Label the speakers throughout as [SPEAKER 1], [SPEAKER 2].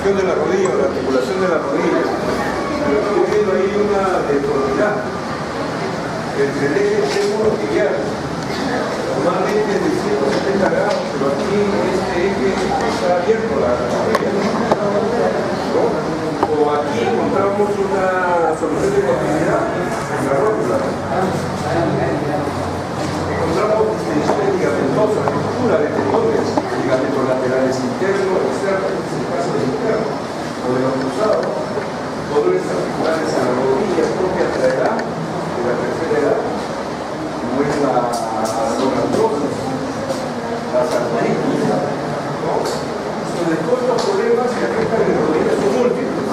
[SPEAKER 1] región de la rodilla o la articulación de la rodilla, pero estoy viendo ahí una deformidad entre el eje femorotibial. Normalmente es de 170 grados, pero aquí este eje está abierto la rodilla, ¿no? O aquí encontramos una solución de continuidad en la rótula. Encontramos distensiones ligamentosas, ruptura de tendones, ligamentos laterales internos, externos, en el caso del interno, o de los cruzados, dolores articulares en la rodilla propias de la edad, de la tercera edad, como es la lomatosis, las artritis, ¿no? Entonces, todos estos problemas que afectan en la rodilla son múltiples.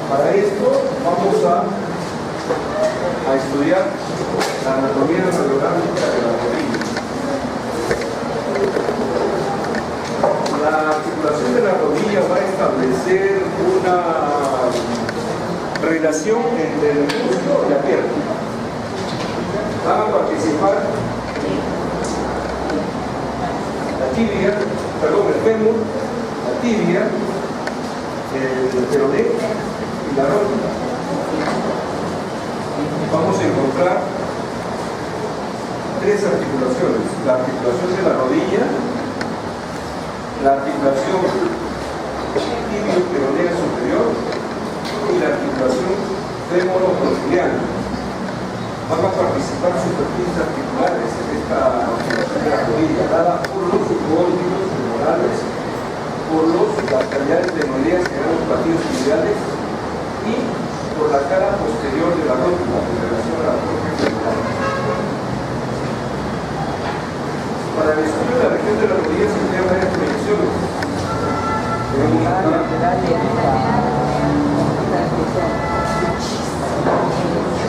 [SPEAKER 1] Para esto vamos a estudiar la anatomía radiográfica de la rodilla. La articulación de la rodilla va a establecer una relación entre el músculo y la pierna. Van a participar la tibia, perdón, el fémur, la tibia, el peroné y la rótula. Vamos a encontrar tres articulaciones: la articulación de la rodilla, la articulación tibio-peronea superior y la articulación femoro-proximal. Van a participar superficies articulares en esta articulación de la rodilla, dada por los subcóndilos femorales, por las cavidades femorileas que dan los platillos tibiales y por la cara posterior de la rótula en relación a la propia femoral. Para el estudio de la región de la rodilla se emplean varias proyecciones. Tenemos a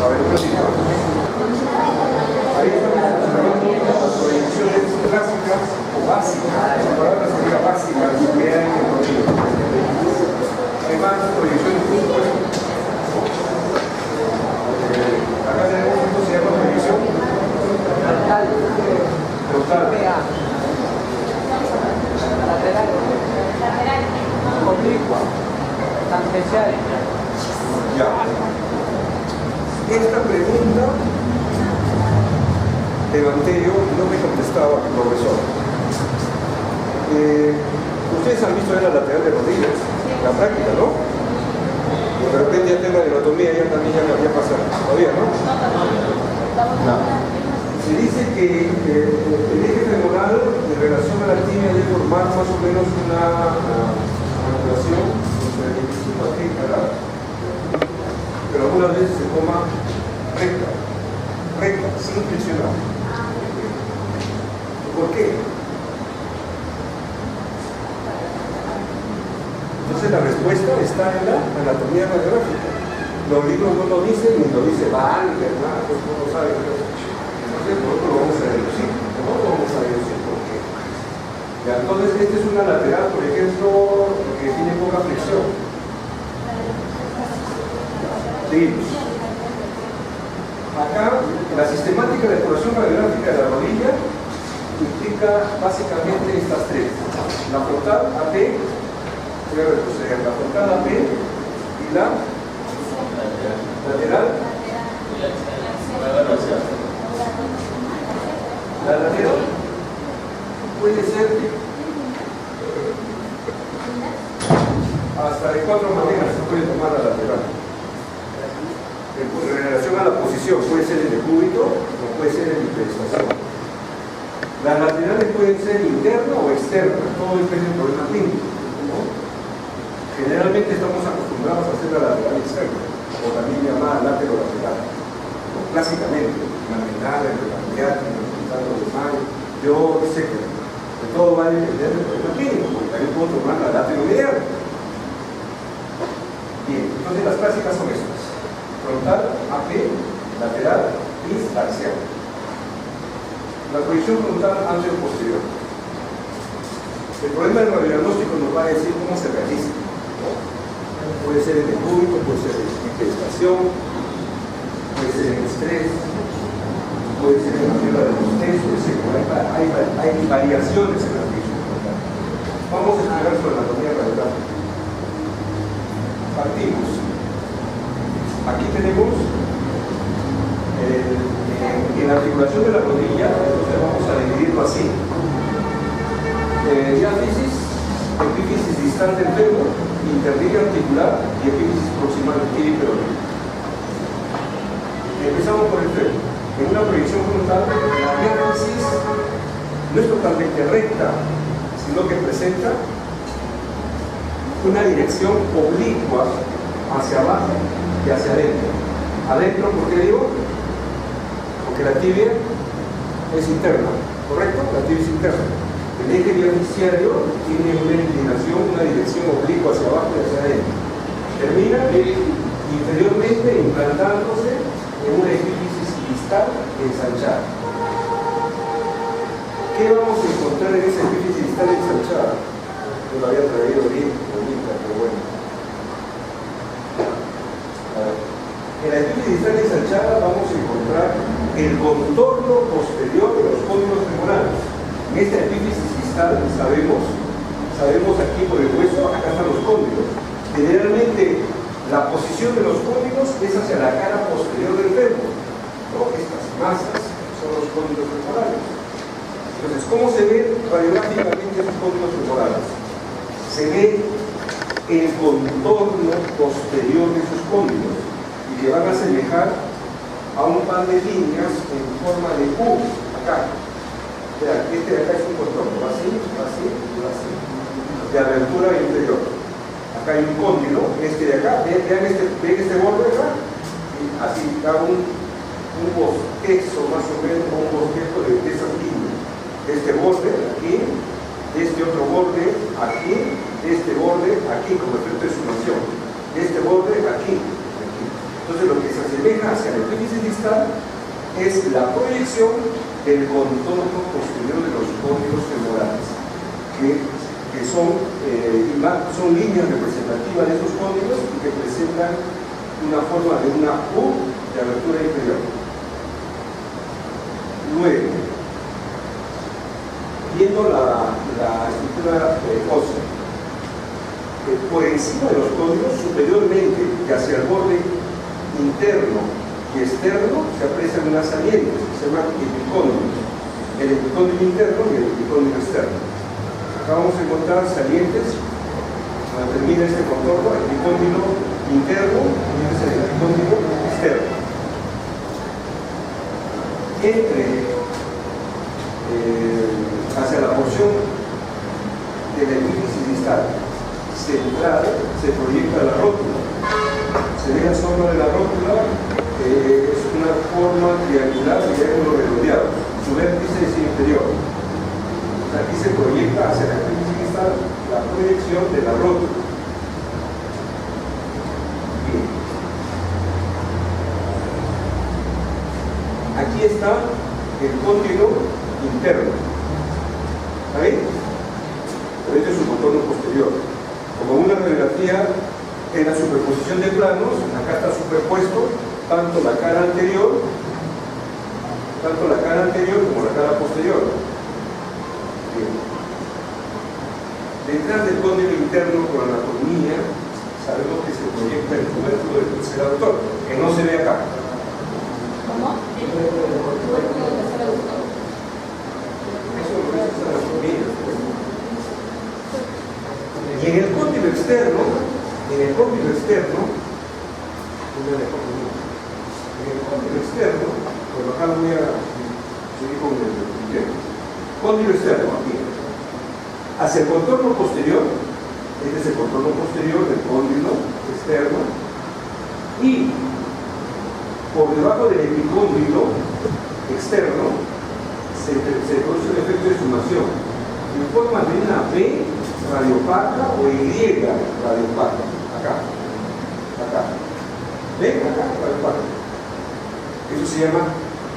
[SPEAKER 1] ver, un ratito. Ahí estamos observando las proyecciones clásicas o básicas, la palabra sería básicas que hay en el rodillo. Hay más proyecciones, por supuesto. Acá tenemos esto, se llama proyección frontal.
[SPEAKER 2] Lateral. Oblicua. Tangencial.
[SPEAKER 1] Ya. Esta pregunta levanté yo y no me contestaba el profesor. Ustedes han visto ya la lateral de rodillas, la práctica, ¿no? De repente ya tema de anatomía ya también ya pasa. Todavía, ¿no? No. Se dice que el eje femoral en relación a la tibia debe formar más o menos una angulación entre 25 a 30 grados. Pero algunas veces se toma recta, sin flexionar. ¿Por qué? Entonces la respuesta está en la anatomía radiográfica. Los libros no lo dicen, ni lo dice Valver, nada, pues no lo saben. Entonces nosotros lo vamos a deducir. ¿Por qué? Ya, entonces esta es una lateral, por ejemplo, que tiene poca flexión. Seguimos. Acá, la sistemática de exploración radiográfica de la rodilla implica básicamente estas tres: la frontal AP, voy a retroceder, la frontal AP y la lateral. La lateral puede ser hasta de 4 maneras se puede tomar la lateral. En relación a la posición, puede ser en decúbito o puede ser en hiperestación. Las laterales pueden ser internas o externas, todo depende del problema clínico, ¿no? Generalmente estamos acostumbrados a hacer la lateral externa, o también llamada laterolateral, ¿no? Clásicamente, laminal, rectangular, de mal, yo sé que todo va a depender del problema clínico, porque también puedo tomar la lateromedial. Bien, entonces las clásicas son estas: frontal, AP, lateral y axial. La proyección frontal anterior-posterior. El problema del radiodiagnóstico nos va a decir cómo se realiza, ¿no? Puede ser en decúbito, puede ser en hiperestación, puede ser en estrés, puede ser en la fibra de los tesos, hay variaciones en la proyección frontal. Vamos a estudiar su anatomía radiográfica. partimos. Aquí tenemos en la articulación de la rodilla, entonces vamos a dividirlo así. Diáfisis, epífisis distal del fémur, interliga articular y epífisis proximal del tibia y peroneo. Empezamos por el fémur. En una proyección frontal, la diáfisis no es totalmente recta, sino que presenta una dirección oblicua hacia abajo y hacia adentro. Adentro, ¿por qué digo? Porque la tibia es interna, ¿correcto? La tibia es interna. El eje diafisiario tiene una inclinación, una dirección oblicua hacia abajo y hacia adentro. Termina inferiormente implantándose en una epífisis distal ensanchada. ¿Qué vamos a encontrar en esa epífisis distal ensanchada? Yo lo había traído bien bonita, pero bueno. En la epífisis distal ensanchada vamos a encontrar el contorno posterior de los cóndilos femorales. En esta epífisis distal sabemos aquí por el hueso, acá están los cóndilos. Generalmente la posición de los cóndilos es hacia la cara posterior del fémur, ¿no? Estas masas son los cóndilos femorales. Entonces, ¿cómo se ve radiográficamente esos cóndilos femorales? Se ve el contorno posterior de esos cóndilos y que van a asemejar a un par de líneas en forma de U, acá. Vean, este de acá es un contorno, va así, va así, va así, de abertura inferior. Acá hay un cóndilo, este de acá, vean este borde acá, y así da un bosquejo más o menos, un bosquejo de esas líneas. Este borde aquí, este otro borde aquí, este borde aquí como efecto de sumación, este borde aquí. Entonces lo que se asemeja hacia la epífisis distal es la proyección del contorno posterior de los cóndilos femorales, que son líneas representativas de esos cóndilos y que presentan una forma de una U de abertura inferior. Luego, viendo la estructura ósea, por encima de los cóndilos, superiormente y hacia el borde interno y externo, se aprecian unas salientes que se llaman epicóndilos, el epicóndilo interno y el epicóndilo externo. Acá vamos a encontrar salientes donde termina este contorno, el epicóndilo interno y este es el epicóndilo externo. Hacia la porción de la epífisis distal central se proyecta la rótula. Se ve la zona de la rótula, es una forma triangular de triángulo redondeado. Su vértice es inferior. Aquí se proyecta hacia la epífisis distal la proyección de la rótula. Bien. Aquí está el cóndilo interno. ¿Está bien? Pero este es su contorno posterior. Como una radiografía en la superposición de planos, acá está superpuesto tanto la cara anterior como la cara posterior. Bien. Detrás del cóndilo interno con anatomía, sabemos que se proyecta el tubérculo del tercer aductor, que no se ve acá.
[SPEAKER 2] ¿Cómo? El tubérculo del tercer aductor.
[SPEAKER 1] Eso lo ves en la anatomía. Y en el cóndilo externo, bueno, acá lo voy a seguir con el tiempo. Cóndilo externo, aquí. Hacia el contorno posterior, este es el contorno posterior del cóndilo externo, y por debajo del epicóndilo externo se produce un efecto de sumación en forma de una V radiopaca o Y radiopaca. Acá. ¿Ven? Acá, radiopaca. Eso se llama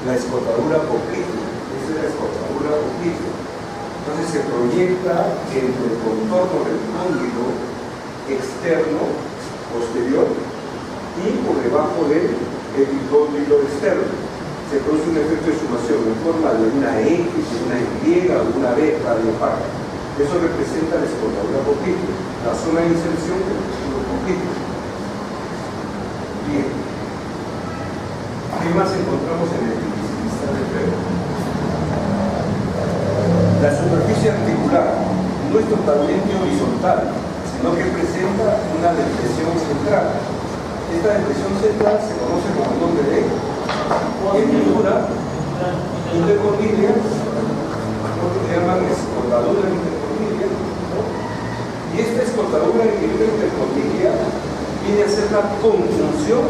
[SPEAKER 1] la escotadura poplítea. Esa es la escotadura poplítea. Entonces se proyecta entre el contorno del cóndilo externo posterior y por debajo del epicóndilo externo. Se produce un efecto de sumación en forma de una X, una Y o una B radiopaca. Eso representa la escotadura poplítea, la zona de inserción del músculo poplíteo. más encontramos en el distal del fémur? La superficie articular no es totalmente horizontal, sino que presenta una depresión central. Esta depresión central se conoce como el nombre de hendidura intercondylia, lo que se llaman escotadura intercondylia, ¿no? Y esta escotadura intercondylia viene a ser la conjunción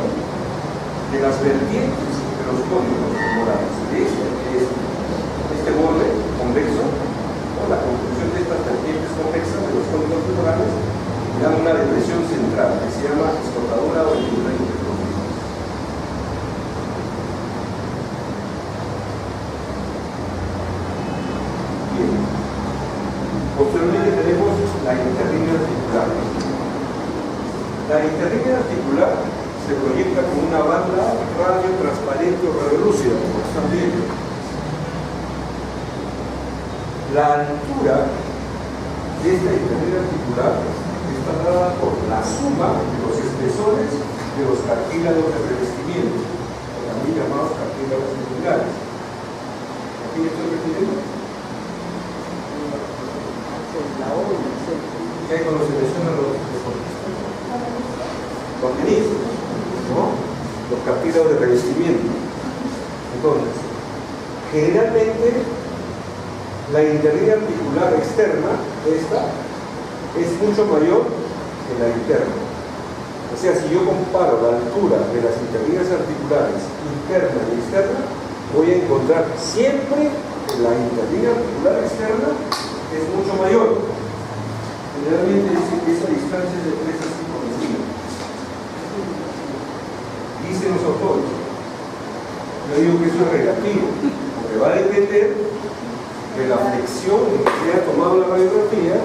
[SPEAKER 1] de las vertientes de los cóndilos tumorales. Este borde convexo, o la conjunción de estas vertientes convexas de los cóndilos tumorales, dan una depresión central que se llama escotadura o hendidura intercondylia. Bien. Posteriormente tenemos la interlínea articular. La interlínea articular se proyecta con una banda radio transparente o radiolúcida, como están viendo. La altura de esta interlínea articular está dada por la suma de los espesores de los cartílagos de revestimiento, también llamados cartílagos secundarios. ¿A qué me estoy refiriendo? ¿Qué hay cuando se mencionan los deportistas? Los tenistas, ¿no? Los cartílagos de revestimiento. Entonces, generalmente la interlínea articular externa, esta, es mucho mayor que la interna. O sea, si yo comparo la altura de las interlíneas articulares interna y externa, voy a encontrar siempre que la interlínea articular externa es mucho mayor. Generalmente esa distancia es de 3 a 5 milímetros. Dicen los autores. Yo digo que eso es relativo, porque va a depender de la flexión en que se ha tomado la radiografía,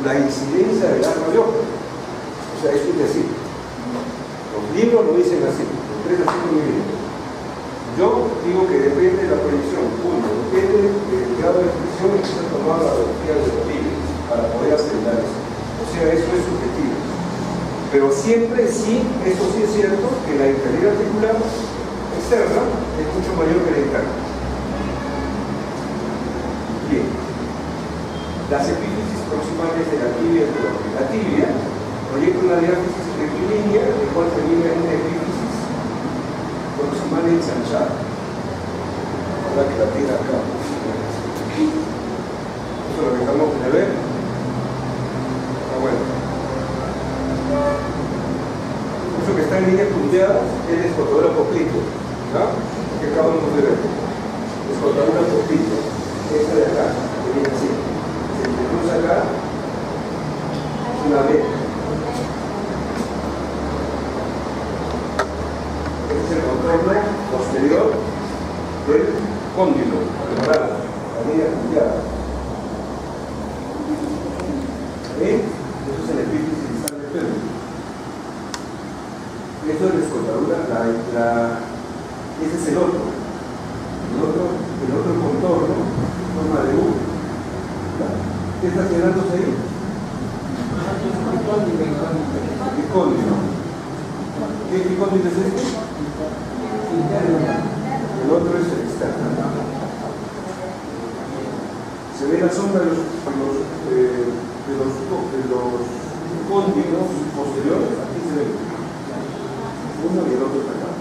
[SPEAKER 1] la incidencia del arco de ojo. O sea, esto es decir, los libros lo dicen así, de 3 a 5 milímetros. Yo digo que depende de la proyección, depende del grado de flexión en que se ha tomado la radiografía de los libros para poder asegurar eso. O sea, eso es subjetivo. Pero siempre sí, eso sí es cierto, que la interlínea articular externa es mucho mayor que la interna. Bien. Las epífisis proximales de la tibia y la tibia proyecta una diáfisis rectilínea, de cual termina en una epífisis proximal ensanchada. Ahora que la tira acá. Eso lo dejamos de ver. Está bueno. Eso que está en líneas punteadas es la escotadura poplito, ¿no? Que acabamos de ver. Escotadura poplito. Esta de acá, que viene así. Se cruza acá, es una B. Este es el contorno posterior del cóndilo, la línea punteada. ¿Bien? Eso es el epífisis distal del fémur. Esto es la escotadura, ese es el otro. El otro contorno, forma de U. ¿Qué está quedándose ahí? El cóndilo. ¿Qué cóndilo es este? El otro es el externo. Se ve la sombra de los cóndilos posteriores. Aquí se ve uno y el otro está acá.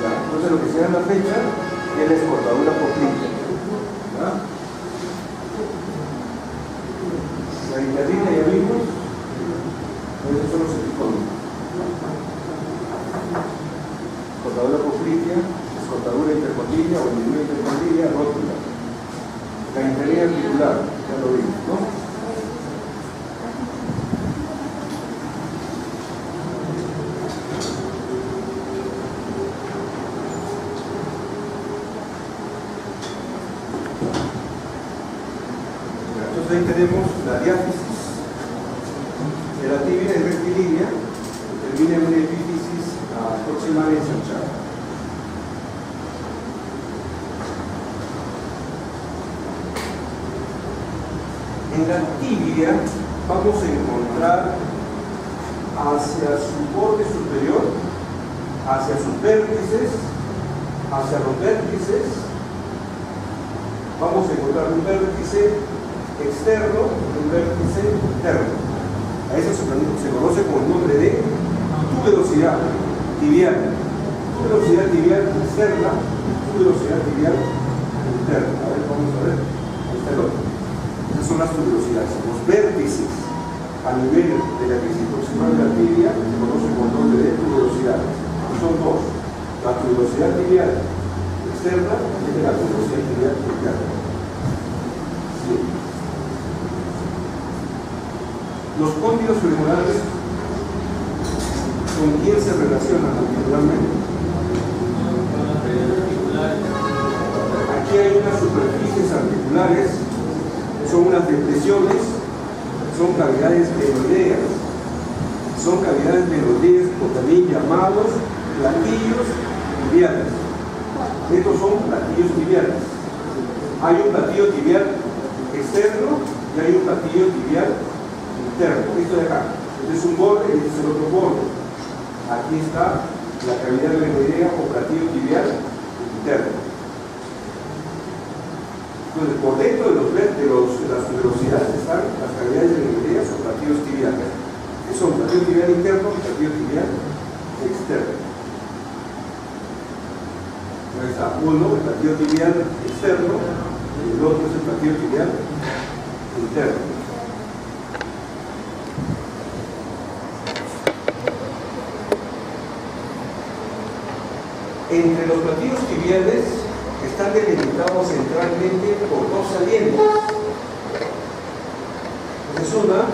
[SPEAKER 1] Ya, entonces lo que se da en la fecha es la escotadura poplito. La interlínea ya vimos, esos son los epicóndilos. Escotadura poplitea, escotadura intercondylia o hendidura intercondylia, rótula. La interlínea articular, ya lo vimos, ¿no? Ahí tenemos la diáfisis de la tibia es rectilínea, termina en una epífisis proximal ensanchada. En la tibia vamos a encontrar hacia su borde superior hacia sus vértices, hacia los vértices, vamos a encontrar un vértice externo y un vértice interno. A eso se conoce con el nombre de tuberosidad tibial. Tuberosidad tibial externa y tuberosidad tibial interna. A ver, vamos a ver. Ahí está el otro. Estas son las tuberosidades. Los vértices a nivel de la crisis proximal de la tibia se conoce con el nombre de tuberosidades. Son dos. La tuberosidad tibial externa y la tuberosidad tibial interna. Sí. Los cóndilos femorales, ¿con quién se relacionan articularmente? Aquí hay unas superficies articulares, son unas depresiones, son cavidades meroideas, o también llamados platillos tibiales. Estos son platillos tibiales. Hay un platillo tibial externo y hay un platillo tibial interno. Esto de acá. Este es un borde, este es el otro borde. Aquí está la cavidad meroidea o platillo tibial interno. Entonces, por dentro de las tuberosidades están las cavidades meroideas o platillos tibiales. Que son platillo tibial interno y platillo tibial externo. Ahí está uno, el platillo tibial externo, y el otro es el platillo tibial interno. Entre los platillos tibiales están delimitados centralmente por dos salientes. Es una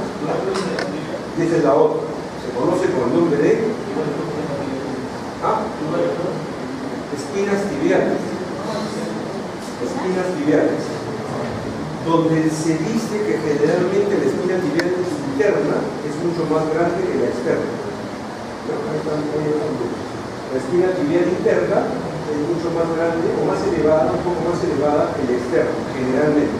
[SPEAKER 1] y esa es la otra. Se conoce con el nombre de espinas tibiales. Espinas tibiales. Donde se dice que generalmente la espina tibial interna es mucho más grande que la externa. La espina tibial interna es mucho más grande o más elevada, un poco más elevada que la externa, generalmente.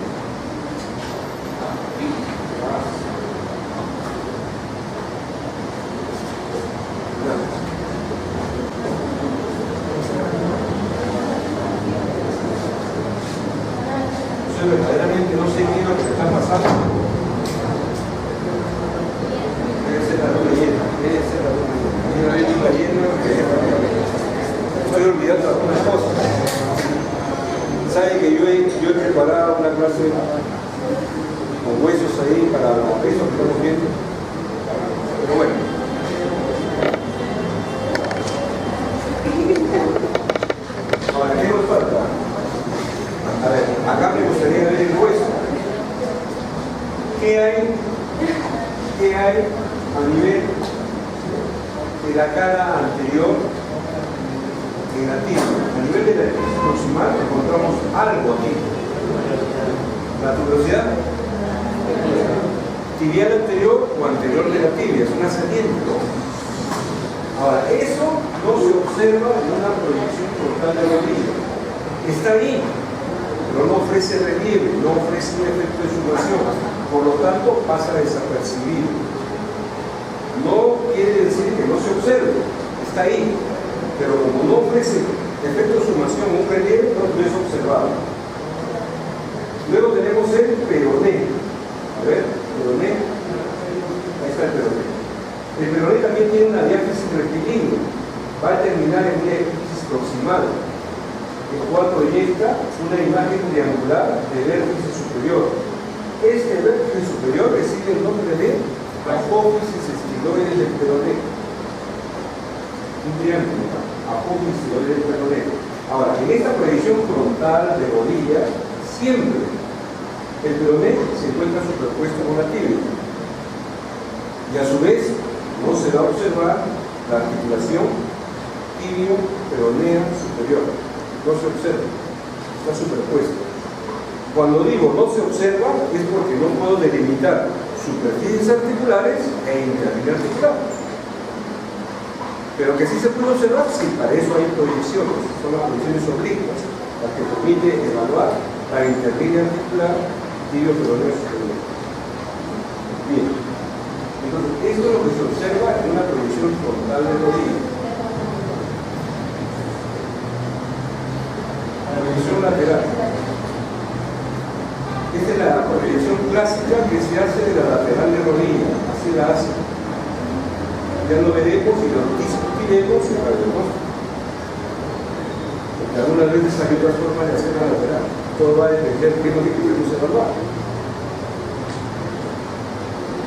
[SPEAKER 1] Yo verdaderamente no sé qué es lo que está pasando. Debe ser la luna llena, estoy olvidando algunas cosas. Saben que yo he preparado una clase con huesos ahí para eso que estamos viendo. Pero bueno. Ahora, ¿qué nos falta? A ver, acá me gustaría ver el hueso. ¿Qué hay a nivel de la cara anterior negativa? A nivel de la crisis proximal encontramos algo aquí. La tuberosidad tibial anterior o anterior de la tibia, es una saliente, ¿no? Ahora, eso no se observa en una proyección frontal de rodilla. Está ahí, pero no ofrece relieve, no ofrece un efecto de sumación, por lo tanto pasa desapercibido. No quiere decir que no se observe, está ahí, pero como no ofrece efecto de sumación, un relieve, no es observado. Luego tenemos el peroné. A ver, peroné. Ahí está el peroné. El peroné también tiene una diáfisis rectilínea. Va a terminar en una eclipsis proximal, el cual proyecta una imagen triangular de vértice superior. Este vértice superior recibe el nombre de apófisis estiloide del peroné. Un triángulo, apófisis estiloide del peroné. Ahora, en esta proyección frontal de rodilla, siempre el peroné se encuentra superpuesto con la tibia. Y a su vez, no se va a observar la articulación tibio-peronea superior. No se observa, está superpuesto. Cuando digo no se observa, es porque no puedo delimitar superficies articulares e interlínea articular. Pero que sí se puede observar, sí, para eso hay proyecciones, son las proyecciones oblicuas, las que permiten evaluar la interlínea articular tibio-peronea superior. Bien, entonces esto es lo que se observa en una proyección frontal de rodilla. lateral. Esta es la proyección clásica que se hace de la lateral de rodilla, así la hace. Ya lo veremos y lo discutiremos en la diagnóstico. Porque algunas veces hay otras formas de hacer la lateral. Todo va a depender de qué es lo que queremos evaluar.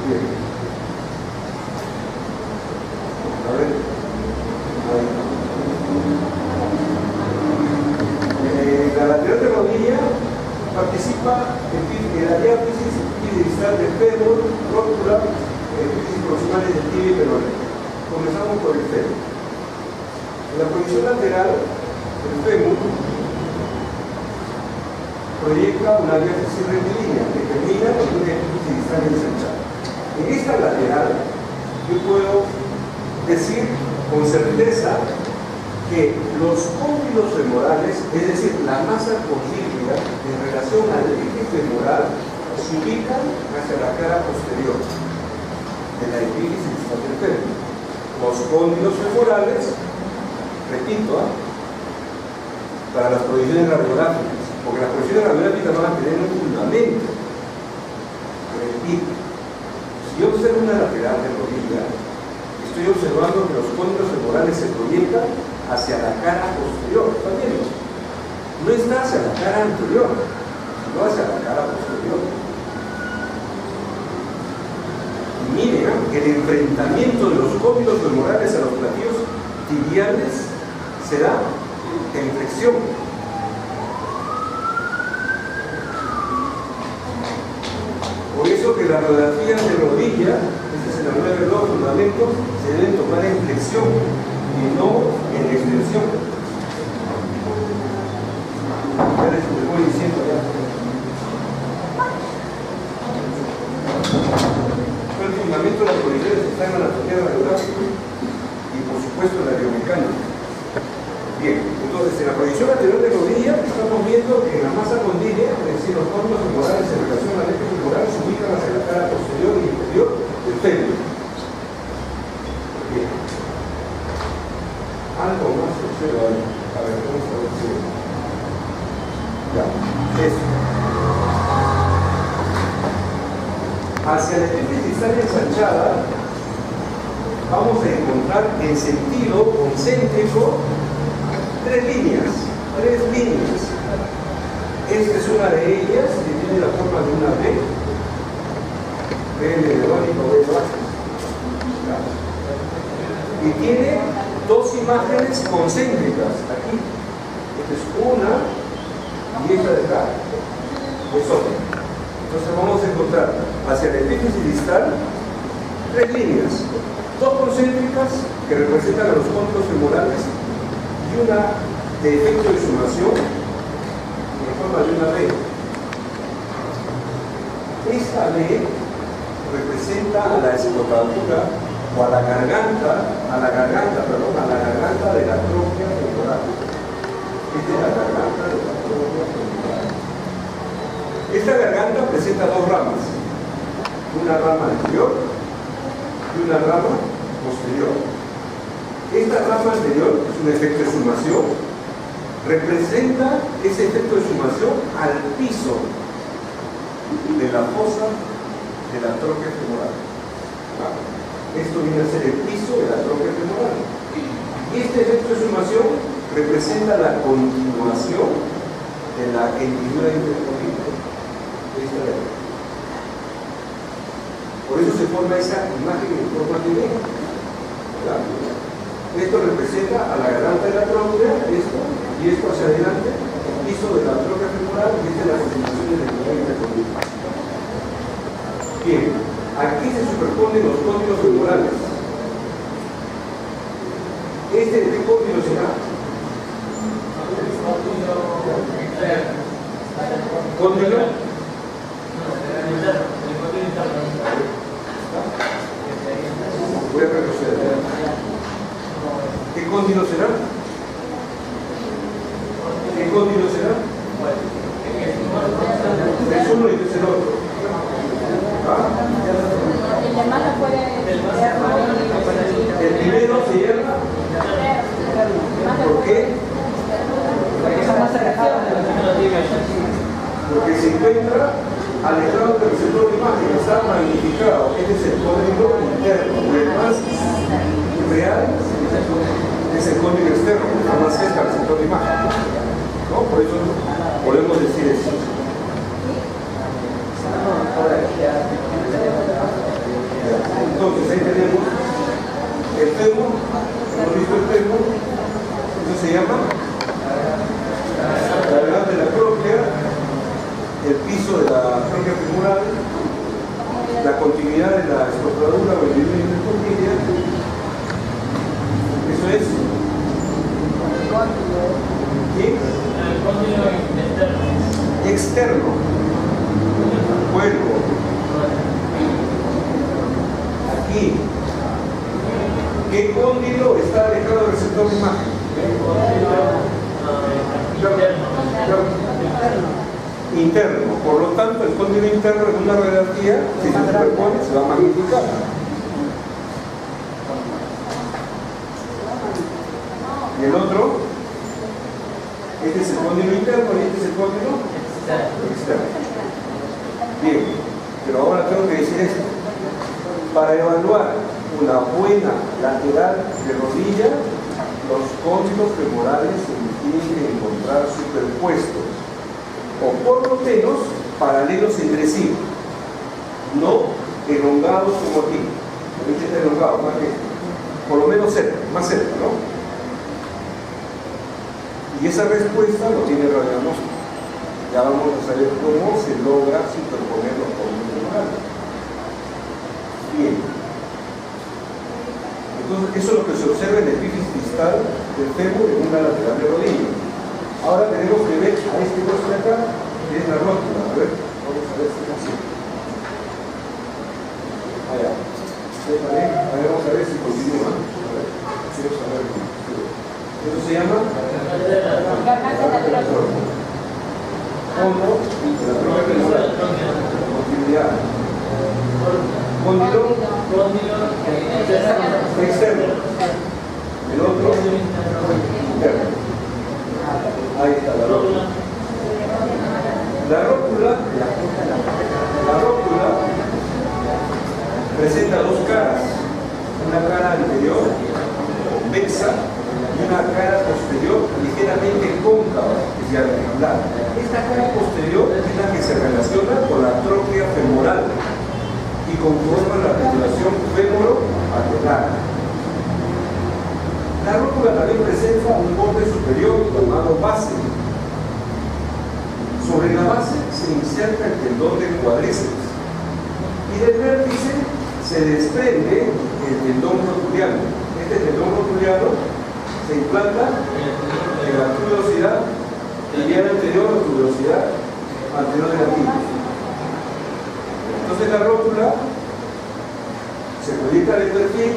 [SPEAKER 1] Bien. A ver. La lateral de rodilla participa en la diáfisis distal del fémur, rótula, epífisis proximales del tibia y peroné. Comenzamos por el fémur. En la posición lateral, el fémur proyecta una diáfisis rectilínea que termina en una epífisis distal ensanchada. En esta lateral, yo puedo decir con certeza que los cóndilos femorales, es decir, la masa condígea en relación al eje femoral, se ubican hacia la cara posterior de la epífisis distal del fémur. Los cóndilos femorales, repito, para las proyecciones radiográficas, porque las proyecciones radiográficas van a tener un fundamento. Repito, si yo observo una lateral de rodilla, estoy observando que los cóndilos femorales se proyectan hacia la cara posterior. ¿Está bien? No está hacia la cara anterior, sino hacia la cara posterior. Y miren, el enfrentamiento de los cóndilos femorales a los platillos tibiales se da en flexión. Por eso que las radiografías de rodilla, este es el 9 2 fundamentos, se deben tomar en flexión y no en extensión. Ya les voy diciendo ya. El fundamento de las proyecciones está en la anatomía radiográfica y por supuesto en la biomecánica. Bien, entonces en la proyección lateral de rodilla estamos viendo que en la masa condígea, es decir, los cóndilos femorales en relación al eje femoral se ubican hacia la cara posterior y inferior del fémur. Bien. Algo más observa ahí. A ver, vamos a ver si. Ya, eso. Hacia la epífisis distal ensanchada vamos a encontrar en sentido concéntrico tres líneas. Esta es una de ellas que tiene la forma de una B. B elevónico, B bajo. Y tiene dos imágenes concéntricas aquí. Esta es una y esta de acá es otra. Entonces vamos a encontrar hacia la epífisis distal tres líneas, dos concéntricas que representan a los cóndilos femorales y una de efecto de sumación en forma de una B. Esta B representa a la escrotatura o a la garganta de la tróquea femoral. Esta es la garganta de la tróquea femoral. Esta garganta presenta dos ramas, una rama anterior y una rama posterior. Esta rama anterior es un efecto de sumación, representa ese efecto de sumación al piso de la fosa de la tróquea femoral. Esto viene a ser el piso de la tróquea femoral. Y este efecto de sumación representa la continuación de la hendidura intercondyle. Esta de aquí. Por eso se forma esa imagen en forma de B. Esto representa a la garganta de la tróquea, esto, y esto hacia adelante, el piso de la tróquea femoral, y esta es la continuación de la hendidura intercondyle. Bien, aquí se superponen los cóndilos femorales. ¿De qué cóndilo será? ¿Cóndilo? Voy a retroceder. ¿Qué cóndilo será? ¿Qué cóndilo será? Es uno y es el otro.
[SPEAKER 2] El de mano puede
[SPEAKER 1] El primero se llama. ¿Por qué?
[SPEAKER 2] porque está más alejado.
[SPEAKER 1] tenemos el fémur, hemos visto el fémur, eso se llama la verdad de la tróclea, el piso de la tróclea femoral, la continuidad de la escrofuladura o el nivel de intercondria. Eso es. ¿Qué?
[SPEAKER 3] El cóndilo externo.
[SPEAKER 1] Externo. Vuelvo. Aquí. ¿Qué cóndilo está alejado del receptor de imagen? Interno. Por lo tanto, el cóndilo interno en una radiografía, si se superpone, se va a magnificar. Y el otro, este es el cóndilo interno y este es el cóndilo externo. Bien, pero ahora tengo que decir esto. Para evaluar una buena lateral de rodilla, los cóndilos femorales se tienen que encontrar superpuestos, o por lo menos paralelos entre sí, no elongados como aquí. Este está elongado, más que por lo menos cerca, más cerca, ¿no? Y esa respuesta lo tiene el radiodiagnóstico. Ya vamos a saber cómo se logra superponer los cóndilos femorales. Bien. Entonces, eso es lo que se observa en el epífisis distal del fémur en una lateral de rodilla. Ahora tenemos que ver a este hueso de acá, que es la rótula. A ver, vamos a ver si es así. Allá. A ver, vamos a ver si continúa. A ver, quiero saber. Eso se llama fondo de la tróclea femoral. Continuidad. Cóndilo externo. El otro interno. Ahí está la rótula. La rótula presenta dos caras. Una cara anterior convexa y una cara posterior ligeramente cóncava, es decir, articular. Esta cara posterior es la que se relaciona con la tróclea femoral y conforma la articulación fémoro-atelar. La rótula también presenta un borde superior llamado base. Sobre la base se inserta el tendón del cuádriceps y del vértice se desprende el tendón rotuliano. Este tendón rotuliano se implanta en la tuberosidad tibial anterior o tuberosidad anterior de la tibia. Entonces la rótula se proyecta de perfil,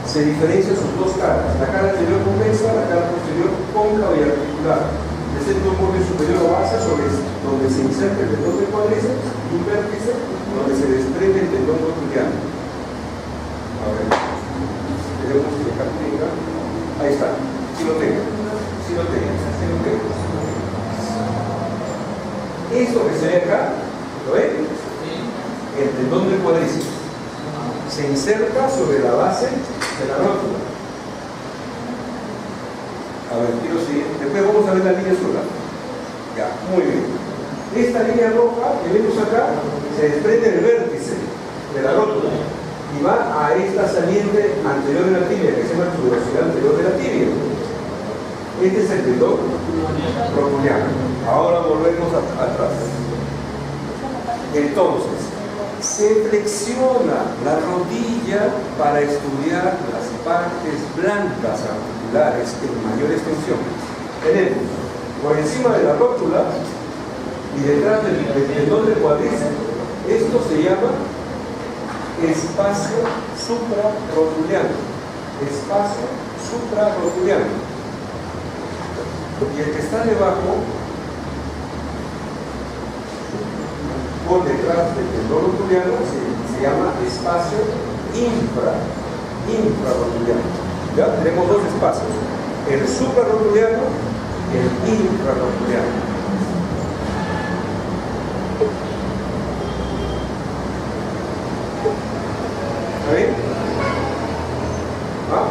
[SPEAKER 1] se diferencia sus dos caras, la cara anterior convexa, la cara posterior cóncava y articular. Presenta un borde superior o base sobre donde se inserta el tendón del cuádriceps y un vértice donde se desprende el tendón rotuliano. A ver, queremos que acá tenga. Ahí está, si lo tenga. Esto que se ve acá, ¿lo ven? El tendón del cuádriceps se inserta sobre la base de la rótula. A ver, quiero seguir. Después vamos a ver la línea solar. Ya, muy bien. Esta línea roja que vemos acá se desprende del vértice de la rótula y va a esta saliente anterior de la tibia, que se llama tuberosidad anterior de la tibia. Este es el tendón rotuliano. Ahora volvemos atrás. Entonces, se flexiona la rodilla para estudiar las partes blancas articulares en mayor extensión. Tenemos por encima de la rótula y detrás del tendón del cuádriceps, esto se llama espacio suprarrotuliano. Espacio suprarrotuliano. Y el que está debajo, por detrás del tendón rotuliano, se llama espacio infrarrotuliano. ¿Ya? Tenemos dos espacios, el suprarrotuliano y el infrarrotuliano. ¿Está bien? ¿Ah?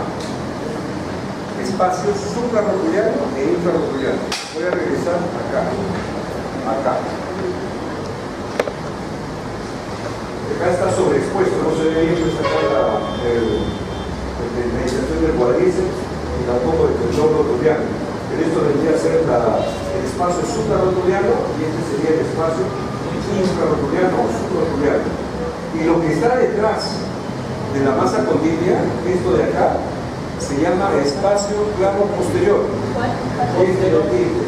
[SPEAKER 1] Espacio suprarrotuliano e infrarrotuliano. Voy a regresar acá. Acá está sobreexpuesto, no se ve bien pues acá la inserción del cuádriceps y tampoco del tendón rotuliano. Pero esto vendría a ser el espacio suprarrotuliano y este sería el espacio infrarrotuliano o subrotuliano. Y lo que está detrás de la masa condílea, esto de acá, se llama espacio claro posterior. Este de aquí,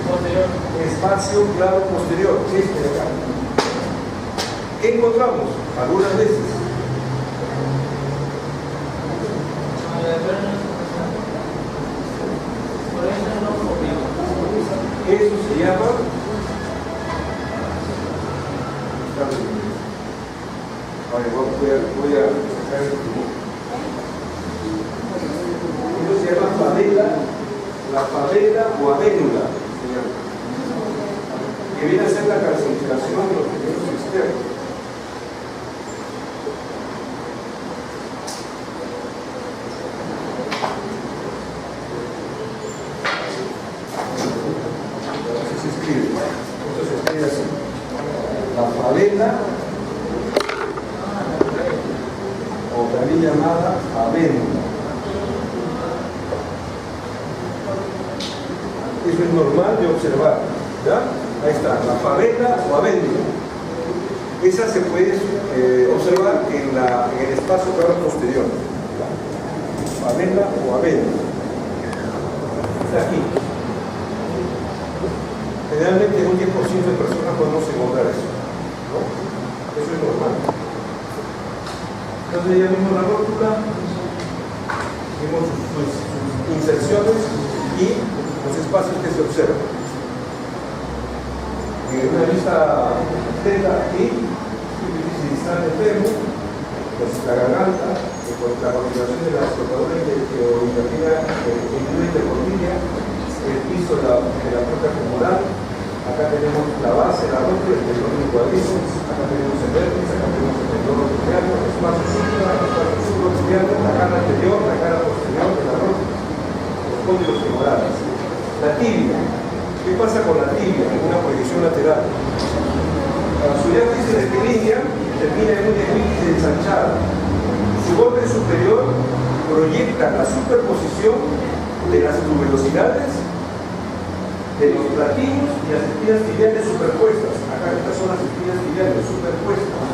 [SPEAKER 1] espacio claro posterior, este de acá. ¿Qué encontramos? Algunas veces. Eso se llama voy a sacar el tubo. Eso se llama favela, la favela o avénula, se llama, que viene a ser la calcificación de los tejidos externos. Esto se escribe así. La favela, o también llamada avénula. Eso es normal de observar, ¿ya? Ahí está, la favela o avénula. Esa se puede observar en el espacio claro posterior. Favela o avénula. Está aquí. Generalmente en un 10% de personas podemos encontrar eso, ¿no? Eso es normal. Entonces ya vimos la rótula, vimos sus inserciones y los espacios que se observan. En una vista teta aquí, si distal enfermo, pues la garganta, la coordinación de las rotadoras o intercordilia, el piso de la puerta femoral, acá tenemos la base, la rótula, el tendón del cuádriceps, acá tenemos el vértice, acá tenemos el tendón rotuliano, el espacio supra, el espacio subrotuliano, la cara anterior, la cara posterior de la rótula, los cóndilos femorales. La tibia, ¿qué pasa con la tibia en una proyección lateral? Su diáfisis espinilla termina en una epífisis ensanchada. Su borde superior proyecta la superposición de las tuberosidades de los platinos y las espinas tibiales superpuestas. Acá estas son las espinas tibiales superpuestas.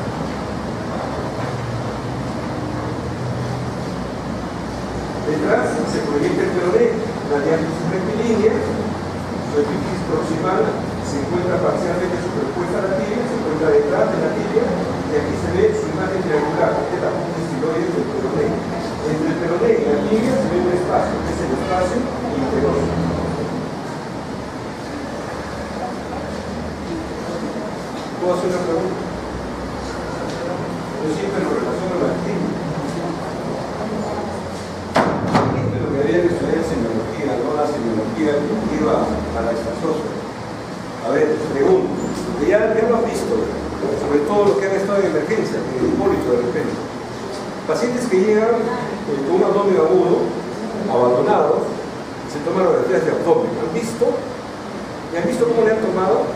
[SPEAKER 1] Detrás se proyecta el peroné, la diáfisis rectilínea, su epífisis proximal se encuentra parcialmente superpuesta a la tibia, se encuentra detrás de la tibia y aquí se ve su imagen triangular, este es la punta estiloide del peroné. Entre el peroné y la tibia se ve un espacio, que es el espacio interoso. ¿Puedo hacer una pregunta? Yo siempre lo relaciono a la tibia. Esto es lo que había que estudiar en semiología, no la semiología relativa a la estasosa. A ver, pregunto, que ya lo has visto, sobre todo los que han estado en emergencia, en el hipólito de repente. Pacientes que llegan con un abdomen agudo, abandonados, se toman radiografías de abdomen. ¿Han visto? ¿Y han visto cómo le han tomado?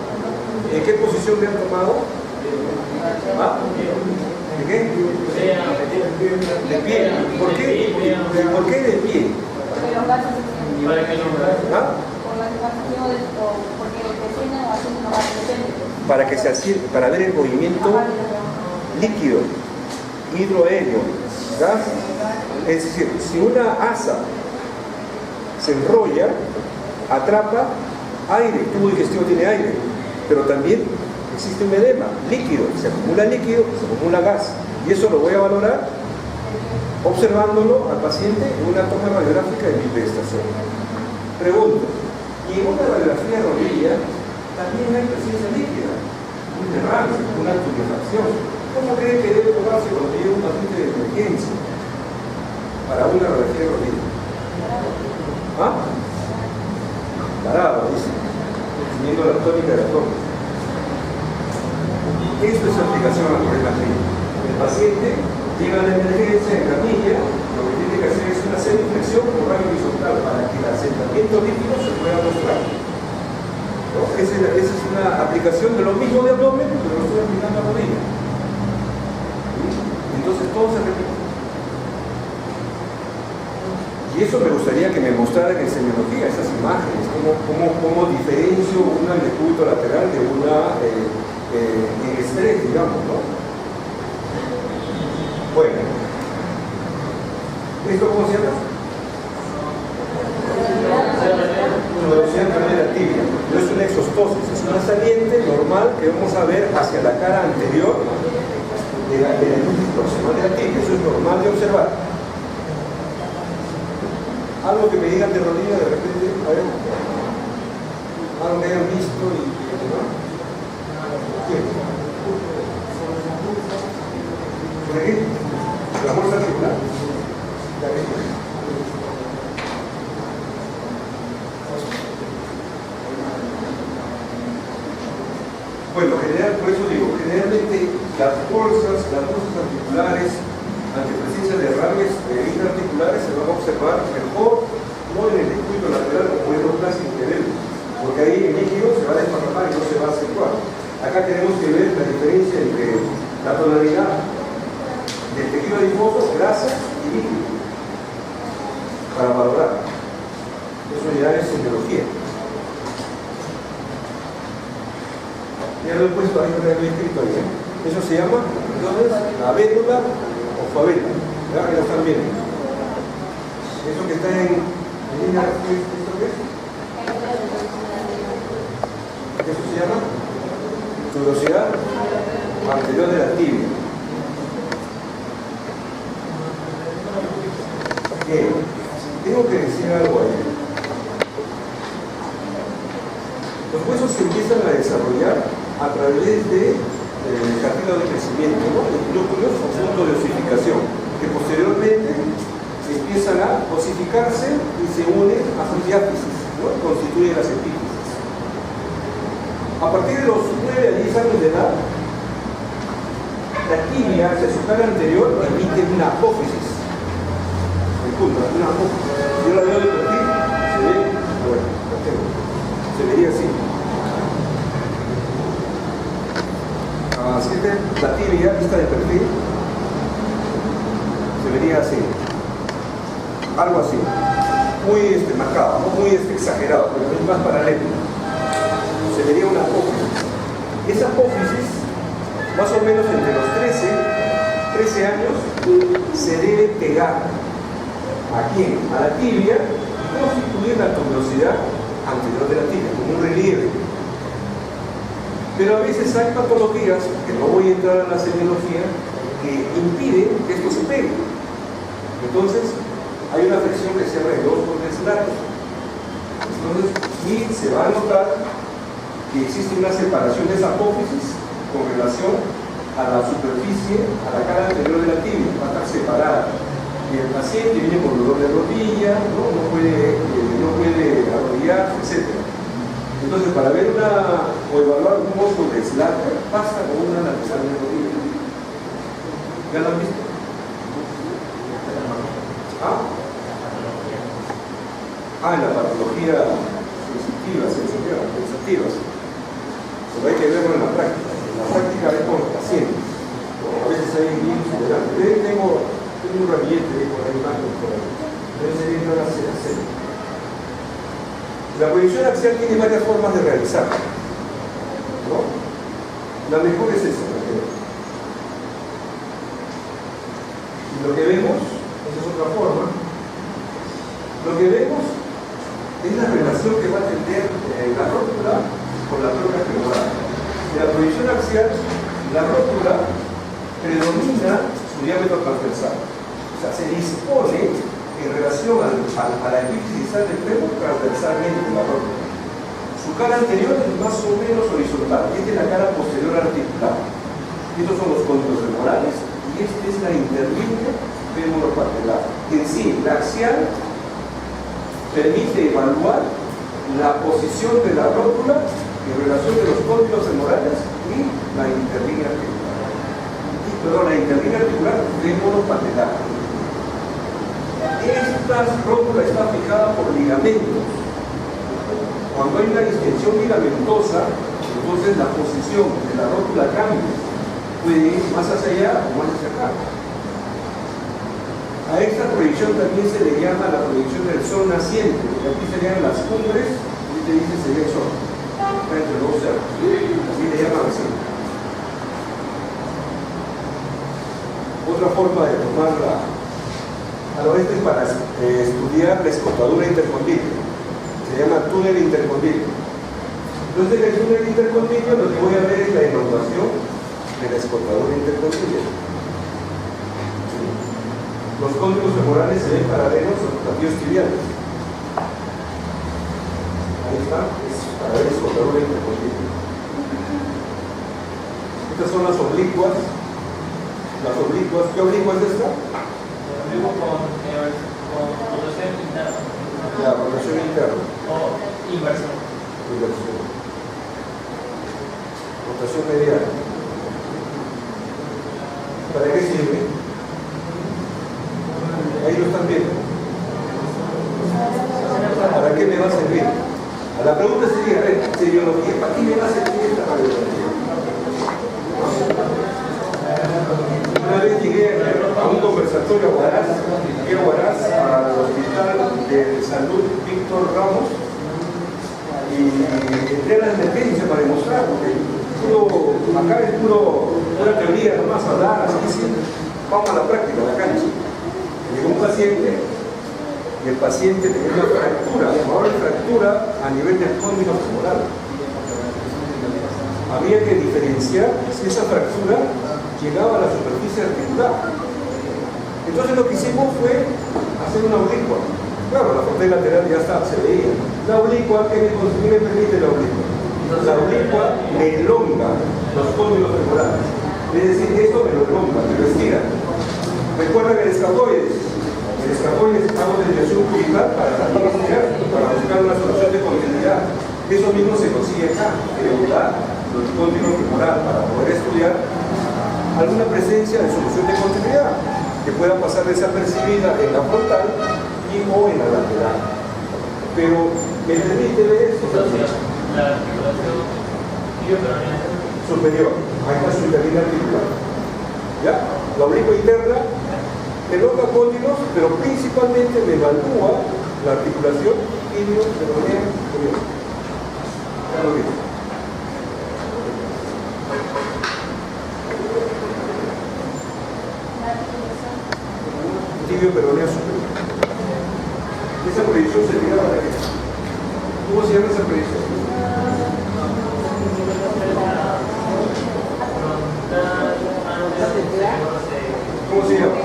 [SPEAKER 1] ¿En qué posición le han tomado? ¿Ah? ¿De qué? De pie. ¿Por qué? ¿Por qué de pie? ¿Ah? Para ver el movimiento líquido, hidroaéreo, gas. Es decir, si una asa se enrolla, atrapa aire, el tubo digestivo tiene aire, pero también existe un edema líquido, se acumula líquido, se acumula gas, y eso lo voy a valorar observándolo al paciente en una toma radiográfica de bipedestación. Pregunto, y en una radiografía de rodilla también hay presencia líquida, un derrame, una turbefacción. ¿Cómo cree que debe tomarse cuando llega un paciente de emergencia para una radiografía de rodilla? ¿Ah? Parado, dice, siguiendo la tónica de la toma. Esto es aplicación al problema clínico. El paciente llega a la emergencia en camilla, lo que tiene que hacer es una semiflexión por radio horizontal para que el asentamiento líquido se pueda mostrar. ¿No? Esa es una aplicación de lo mismo de abdomen, pero lo estoy aplicando a rodilla. entonces todo se repite. Y eso me gustaría que me mostraran en semiología, esas imágenes, cómo diferencio una en el cúbito lateral de una en estrés, digamos, ¿no? Bueno, ¿esto cómo se llama? Velocidad de la tibia. No es una exostosis, es una saliente normal que vamos a ver hacia la cara anterior de la proximal de la tibia. Eso es normal de observar. Algo que me digan de rodilla de repente, a ver, algo que hayan visto y ¿no? ¿Quién? ¿Por aquí? ¿La fuerza articular? Ya ves. Bueno, por eso digo, generalmente las fuerzas articulares ante presencia de derrames intraarticulares se van a observar mejor, no en el descuido lateral como en los clásicos que vemos, porque ahí el líquido se va a desparramar y no se va a acentuar. Acá tenemos que ver la diferencia entre la tonalidad del tejido adiposo, grasa y líquido, para valorar. Eso ya es semiología. Ya lo he puesto ahí, lo he escrito ahí. Eso se llama, entonces, la vénula o favela. Ya lo están viendo. Eso que está en línea, ¿esto qué es? Eso se llama tuberosidad anterior de la tibia. Bien, tengo que decir algo ahí. Los huesos se empiezan a desarrollar a través de cartílago de crecimiento, ¿no? Los glúteos o puntos de osificación, que posteriormente empiezan a osificarse y se unen a sus diáfisis, ¿no? Constituyen las epífisis. A partir de los 9 a 10 años de edad, la tibia hacia su cara anterior emite una apófisis. Disculpa, una apófisis. Yo la veo de perfil, se ve, bueno, se vería así. Así que la tibia, vista de perfil, se vería así. Algo así. Muy marcado, no muy exagerado, pero es más paralelo. Se vería una apófisis. Esa apófisis, más o menos entre los 13 años, se debe pegar. ¿A quién? A la tibia y constituir la tuberosidad anterior de la tibia, como un relieve. Pero a veces hay patologías, que no voy a entrar a la semiología, que impiden que esto se pegue. Entonces, hay una afección que se llama el osco deslato. Entonces, y se va a notar que existe una separación de esa apófisis con relación a la superficie, a la cara anterior de la tibia, va a estar separada. Y el paciente viene con dolor de rodilla, no puede arrodillarse, etc. Entonces, para ver o evaluar un osco de Slater, basta con una lateral de rodilla. ¿Ya lo han visto? En la patología sensitiva. Pero hay que verlo en la práctica. En la práctica es con los pacientes. A veces hay virus delante. Tengo un ramillete por ahí más por ahí. Pero sería entrar a hacer. La proyección axial tiene varias formas de realizarla, ¿no? La mejor es esa. Y lo que vemos, esa es otra forma, lo que vemos es la relación que va a tener la rótula con la troca femoral. En la proyección axial, la rótula predomina su diámetro transversal. O sea, se dispone en relación a la epífisis del fémur transversalmente de la rótula. Su cara anterior es más o menos horizontal. Esta es la cara posterior articular. Estos son los cóndilos femorales y esta es la interlínea femoropatelar. En sí, la axial permite evaluar la posición de la rótula en relación de los cóndilos femorales y la interlínea articular. La interlínea articular femoropatelar. Esta rótula está fijada por ligamentos. Cuando hay una distensión ligamentosa, entonces la posición de la rótula cambia. Puede ir más hacia allá o más hacia acá. A esta proyección también se le llama la proyección del sol naciente, porque aquí serían las cumbres y te dice sería el sol. Está entre dos cerros. Así le llaman así. Otra forma de tomar al oeste es para estudiar la escotadura intercondile. Se llama túnel intercondile. Entonces, en el túnel intercondile lo que voy a ver es la innovación de la escotadura intercondile. Los cóndilos femorales se ven paralelos a los platillos tibiales. Ahí está, es para ver escotadura intercondile. Estas son las oblicuas. Las oblicuas, ¿qué oblicua es esta?
[SPEAKER 3] Oblicuo con rotación interna.
[SPEAKER 1] La rotación interna.
[SPEAKER 3] O inversión.
[SPEAKER 1] Inversión. Rotación medial. ¿Para qué sirve? Ahí lo están viendo. ¿Para qué me va a servir? A la pregunta sería, a ver, seriología, ¿para qué me va a servir esta radiografía? Una vez llegué a un conversatorio a Huaraz, al Hospital de Salud Víctor Ramos, y entré a la emergencia para demostrar, porque acá es pura teoría, nomás hablar, así, vamos a la práctica, a la cancha. Llegó un paciente, y el paciente tenía una fractura a nivel del cóndilo femoral. Había que diferenciar si esa fractura llegaba a la superficie articular. Entonces lo que hicimos fue hacer una oblicua. Claro, la parte lateral ya está, se veía. La oblicua, ¿qué me permite la oblicua? La oblicua me elonga los cóndilos femorales. Es decir, esto me lo elonga, me lo estira. Recuerda que el escapoides hago desviación cubital para también estirar, para buscar una solución de continuidad. Eso mismo se consigue acá, regular los cóndilos femoral para poder estudiar alguna presencia de solución de continuidad que pueda pasar desapercibida en la frontal o en la lateral. Pero me permite ver esto.
[SPEAKER 3] La articulación
[SPEAKER 1] superior, ahí está su interlínea articular. ¿Ya? La oblicua interna elonga cóndilos, pero principalmente me evalúa la articulación ilio-peronea superior. Ya lo viste. Tibio-peronea superior. Esa proyección se tira para qué? ¿Cómo se llama esa proyección? ¿Cómo se llama?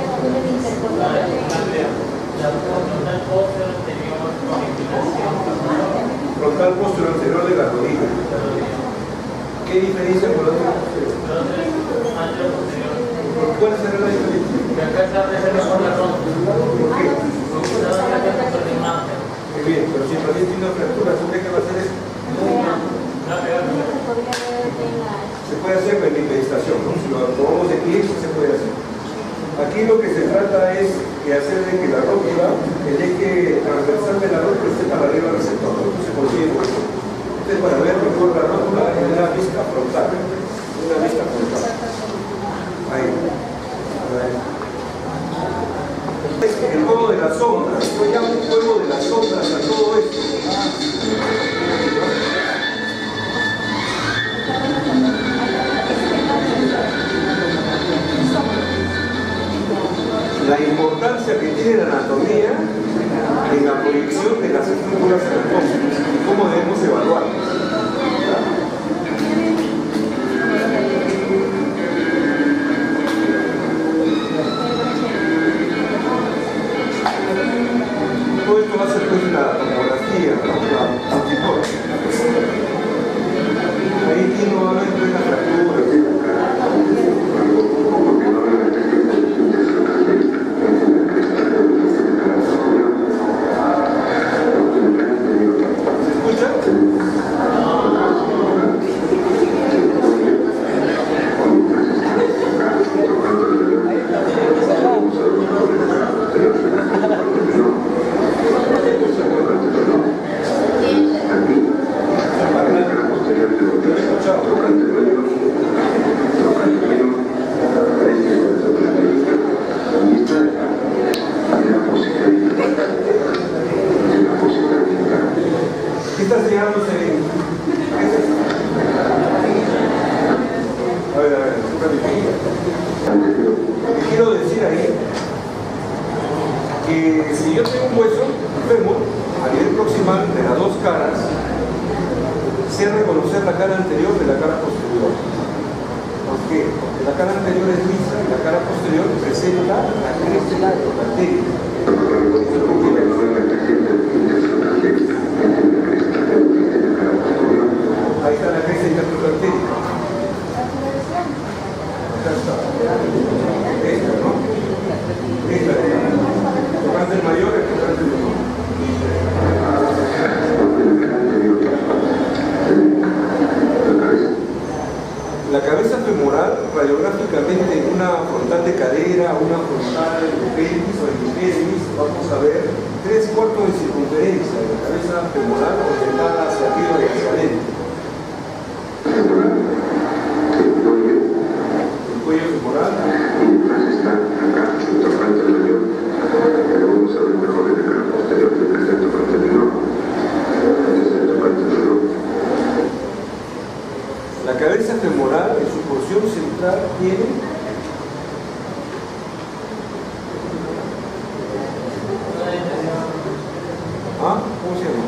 [SPEAKER 1] Frontal posterior anterior de la rodilla. ¿Qué diferencia con la otra posterior? ¿Cuál será la diferencia? ¿Por qué? Muy bien, pero si el paciente tiene una fractura, ¿qué va a hacer eso? Se puede hacer con meditación, ¿no? Si lo tomamos de clic, se puede hacer. Aquí lo que se trata es de hacer de que la rótula, el eje transversal de la rótula esté paralelo al receptor. ¿Cómo se consigue por eso? Ustedes van a ver mejor la rótula en una vista frontal. Una vista frontal. Ahí. El juego de las sombras. Yo llamo un juego de las sombras a todo esto. La importancia que tiene la anatomía en la proyección de las estructuras anatómicas y cómo debemos evaluarlas. Todo esto va a ser pues la tomografía, la anticorte. Ahí sí no va a haber pues la fractura. ¿Qué está señalándose ahí? ¿Qué es eso? A ver, quiero decir ahí que si yo tengo un hueso, un fémur, a nivel proximal de las dos caras, sé reconocer la cara anterior de la cara posterior. ¿Por qué? Porque la cara anterior es lisa y la cara posterior presenta la cresta arterial. Ahí está la cresta interpretativa. Acá está. Esta, ¿no? Esta es el tocante mayor y el tocante menor. La cabeza femoral, radiográficamente, una frontal de cadera, una frontal de pelvis o de pelvis, vamos a ver 3/4 de circunferencia de la cabeza femoral orientada hacia arriba y hacia adentro. El cuello femoral.
[SPEAKER 4] Y detrás está acá, el tocante mayor, pero vamos a ver mejor en la cara posterior, que está el tocante menor. Este es el tocante menor.
[SPEAKER 1] La cabeza femoral en su porción central tiene ¿cómo se llama?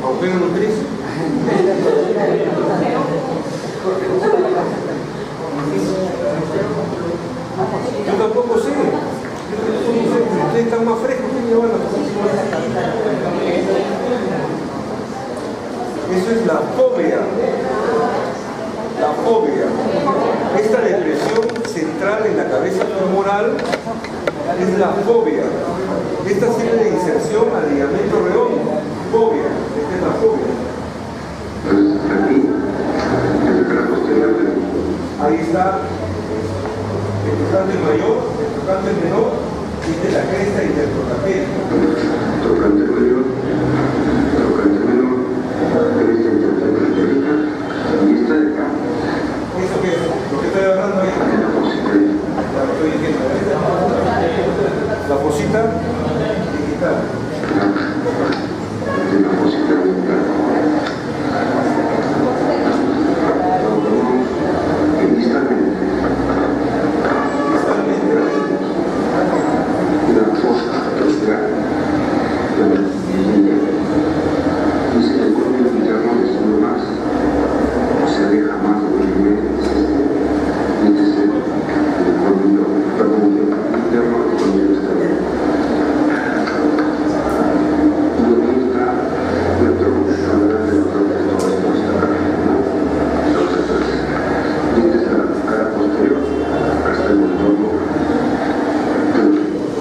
[SPEAKER 1] ¿Agujero nutricio? Yo tampoco sé. Ustedes están más frescos que mi hermano. Eso es la fobia. La fobia. Esta depresión central en la cabeza femoral es la fobia. Esta sirve de inserción al ligamento redondo. Fobia. Esta es la fobia.
[SPEAKER 4] Aquí, en la cara posterior,
[SPEAKER 1] Ahí está el tocante mayor, el tocante menor, y de la cresta intertrocapela.
[SPEAKER 4] tocante mayor, tocante menor, cresta intertrocapélica, y esta de acá,
[SPEAKER 1] ¿Eso qué es? Lo que estoy hablando ahí.
[SPEAKER 4] la fosita,
[SPEAKER 1] Ya lo estoy diciendo. La fosita digital.
[SPEAKER 4] la fosita digital. La fosa atrofia, la mejilla, y se le pone el interno de solo más, o se aleja más de lo que este es el colmillo, perdón, el interno del colmillo externo. Y aquí está la introducción de la todo esto está acá, ¿no? Entonces, esta es la cara posterior, acá está el contorno.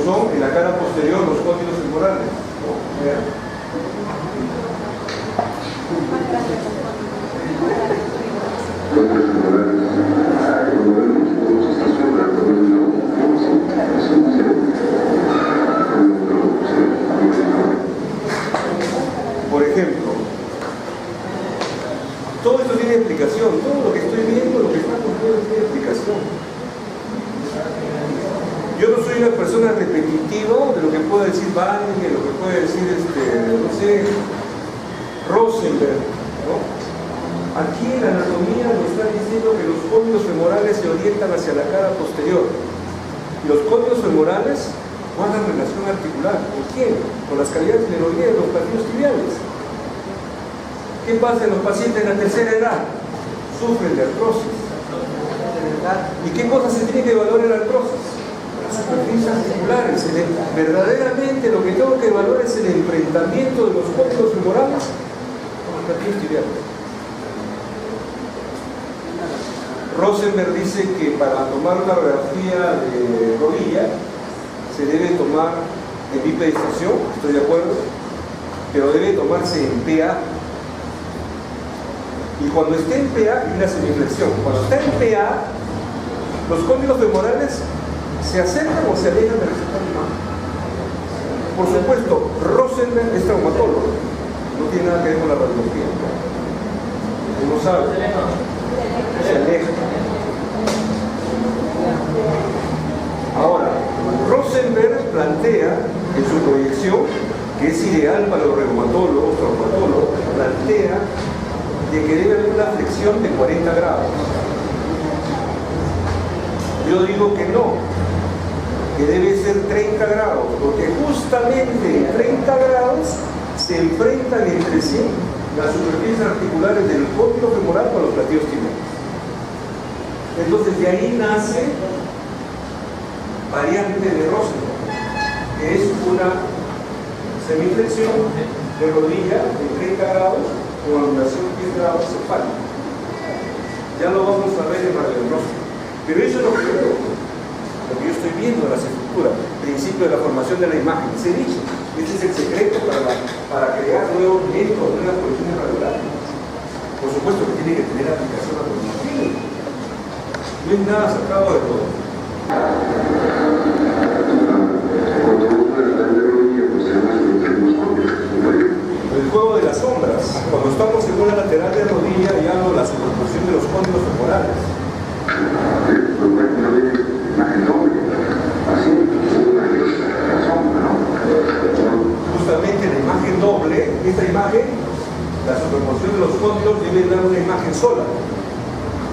[SPEAKER 1] Son en la cara posterior los cóndilos femorales. Vean.
[SPEAKER 4] Cuando vemos esta sombra, cuando vemos la voz, eso se ve.
[SPEAKER 1] Por ejemplo, todo esto tiene explicación. Todo lo que estoy viendo, lo que estamos viendo tiene explicación. Yo no soy una persona repetitiva de lo que puede decir Banning, de lo que puede decir, no sé, Rosenberg, ¿no? Aquí en la anatomía nos está diciendo que los cóndilos femorales se orientan hacia la cara posterior. Y los cóndilos femorales guardan relación articular. ¿Con quién? Con las cavidades meningeales, los platinos tibiales. ¿Qué pasa en los pacientes de la tercera edad? Sufren de artrosis. ¿Y qué cosas se tiene que evaluar en la artrosis? Las superficies articulares. Verdaderamente lo que tengo que evaluar es el enfrentamiento de los cóndilos femorales con los platinos tibiales. Rosenberg dice que para tomar una radiografía de rodilla se debe tomar en bipedestación, estoy de acuerdo, pero debe tomarse en PA. Y cuando esté en PA, hay una semiflexión. Cuando está en PA, los cóndilos femorales se acercan o se alejan del receptor humano. Por supuesto, Rosenberg es traumatólogo, no tiene nada que ver con la radiología. Uno sabe. Se aleja. Ahora, Rosenberg plantea que es ideal para los reumatólogos, traumatólogos, plantea de que debe haber una flexión de 40 grados. Yo digo que no, que debe ser 30 grados, porque justamente en 30 grados se enfrentan entre sí las superficies articulares del cóndilo femoral con los platillos tibiales. Entonces de ahí nace variante de Rosenthal, que es una semiflexión de rodilla de 30 grados con angulación de 10 grados cefálica. Ya lo vamos a ver en radiografía. Pero eso es lo que yo estoy viendo en la estructura, principio de la formación de la imagen. Se dice, este es el secreto para crear nuevos métodos, nuevas condiciones radiológicas. Por supuesto que tiene que tener aplicación a los clínicos. No es nada sacado de todo. El juego de las sombras. Cuando estamos en una lateral de rodilla, ya hablo de la superposición de los cóndilos femorales. Justamente la imagen doble, esta imagen, la superposición de los cóndilos debe dar una imagen sola.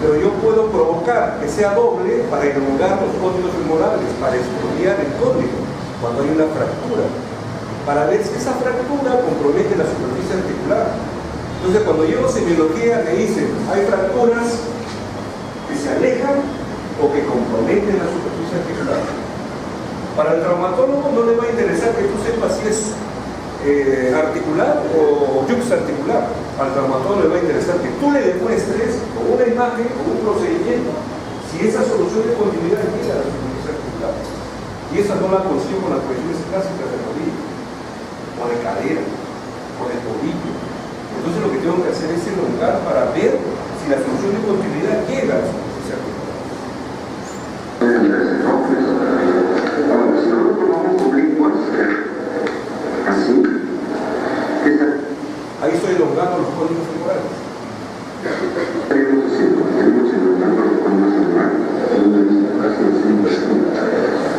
[SPEAKER 1] Pero yo puedo provocar que sea doble para elongar los cóndilos femorales, para estudiar el cóndilo cuando hay una fractura, para ver si esa fractura compromete la superficie articular. Entonces cuando llego a semiología me dicen, hay fracturas que se alejan o que comprometen la superficie articular. Para el traumatólogo no le va a interesar que tú sepas si es articular o yuxarticular. Al traumatólogo le va a interesar que tú le demuestres con una imagen, con un procedimiento, si esa solución de continuidad llega a la superficie articular. Y esa no la consigo con las cuestiones clásicas de rodilla, o de cadera, o de tobillo. Entonces lo que tengo que hacer es elongar para ver si la solución de continuidad llega a la superficie articular.
[SPEAKER 4] Ahora, si nosotros tomamos oblicuas, así,
[SPEAKER 1] ahí estoy elongando los cóndilos femorales.
[SPEAKER 4] Tenemos elongando los cóndilos femorales.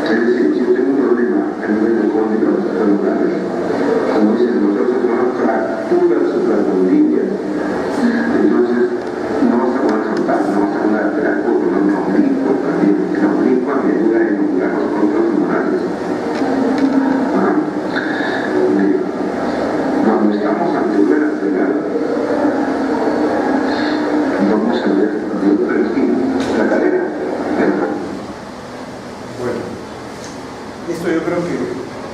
[SPEAKER 4] Es decir, si yo tengo un problema a nivel de cóndilos femorales, como dicen nosotros, una fractura supracondilia, entonces no vas a poder soltar, no vas a poder alterar por un oblicuo también. La oblicua me ayuda a elongar los cóndilos femorales. Cuando estamos ante una lateral, vamos a ver de perfil la cadera.
[SPEAKER 1] Bueno, esto yo creo que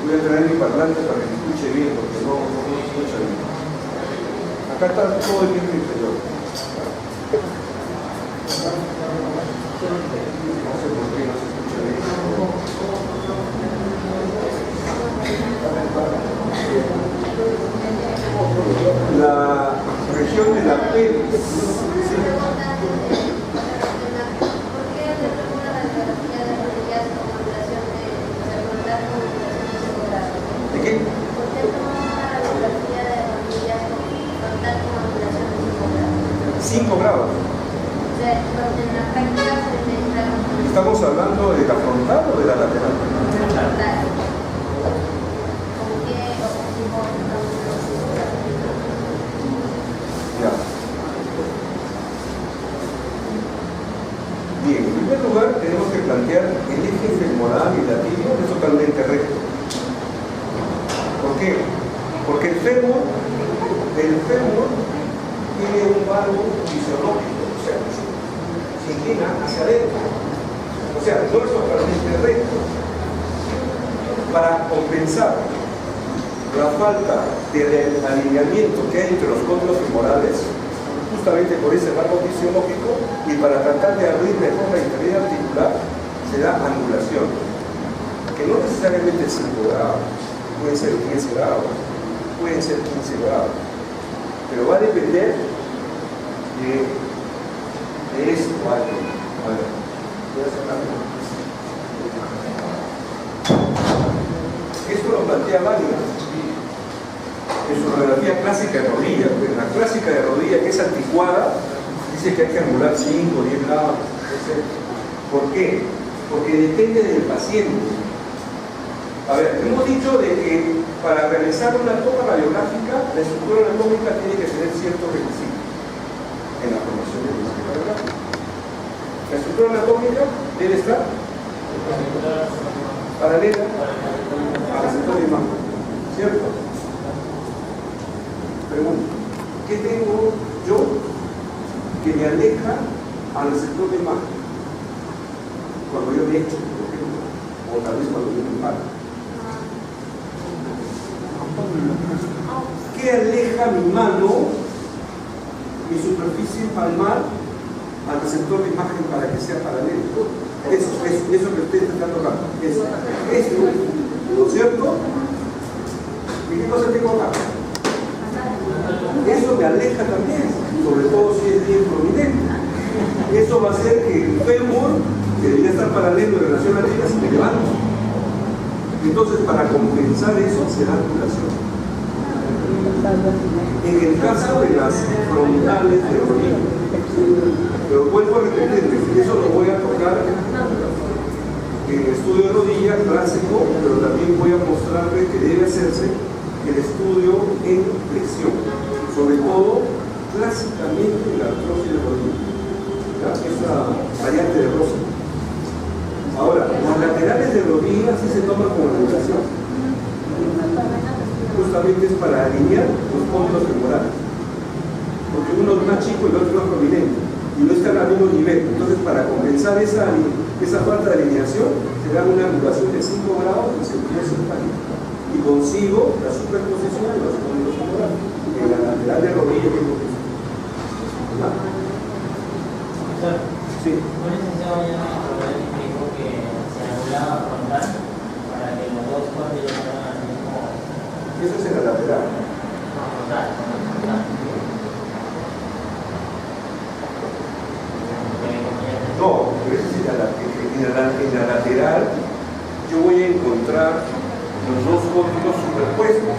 [SPEAKER 1] voy a traer mi parlante para que se escuche bien, porque no se escucha bien. Acá está todo el miembro inferior. No sé por qué no se escucha bien. La región de la pelvis. ¿De qué? 5 grados. ¿Estamos hablando de la frontal o de la lateral? Ya. Bien, en primer lugar tenemos que plantear el eje femoral y la tibia es totalmente recto. ¿Por qué? Porque el fémur tiene un valgo fisiológico, o sea, se inclina hacia adentro. O sea, no es totalmente recto. Para compensar la falta de alineamiento que hay entre los cóndilos femorales, justamente por ese valgo fisiológico, y para tratar de abrir mejor la integridad articular, se da angulación, que no necesariamente es 5 grados, pueden ser 15 grados, pueden ser 15 grados, pero va a depender de esto. Esto lo plantea Wagner en su radiografía clásica de rodilla. En la clásica de rodilla, que es anticuada, dice que hay que angular 5 o 10 grados. ¿Por qué? Porque depende del paciente. A ver, hemos dicho de que para realizar una toma radiográfica, la estructura anatómica tiene que tener ciertos requisitos en la formación de la imagen radiográfica. La estructura anatómica debe estar paralela al receptor de imagen, ¿cierto? Pregunta, ¿qué tengo yo que me aleja al receptor de imagen? Cuando yo me echo, por ejemplo, o tal vez cuando yo me paro. ¿Qué aleja mi mano, mi superficie palmar, al receptor de imagen para que sea paralelo? Eso que usted está tocando. Eso, ¿no es cierto? ¿Y qué cosa tengo acá? Eso me aleja también, sobre todo si es bien prominente. Eso va a hacer que el fémur, que debería estar paralelo en relación a la tibia, se me levante. Entonces, para compensar eso, se da angulación. En el caso de las frontales de rodilla, pero vuelvo a repetir, eso lo voy a tocar en el estudio de rodilla clásico, pero también voy a mostrarle que debe hacerse el estudio en flexión, sobre todo clásicamente la artrosis de rodilla, ¿ya? Esa variante de Rosa. Ahora, las laterales de rodilla sí se toman como angulación, justamente es para alinear los cóndilos femorales, porque uno es más chico y el otro es más prominente y no están al mismo nivel. Entonces, para compensar esa falta de alineación, se da una angulación de 5 grados en sentido simpático y consigo la superposición de los cóndilos femorales en la lateral de rodilla que hemos visto. Sí.
[SPEAKER 3] Un licenciado ya me dijo que se anulaba frontal para que los dos cóndilos fueran al mismo.
[SPEAKER 1] Eso es en la lateral.
[SPEAKER 3] Frontal.
[SPEAKER 1] No, pero eso es en la lateral yo voy a encontrar los dos cóndilos superpuestos.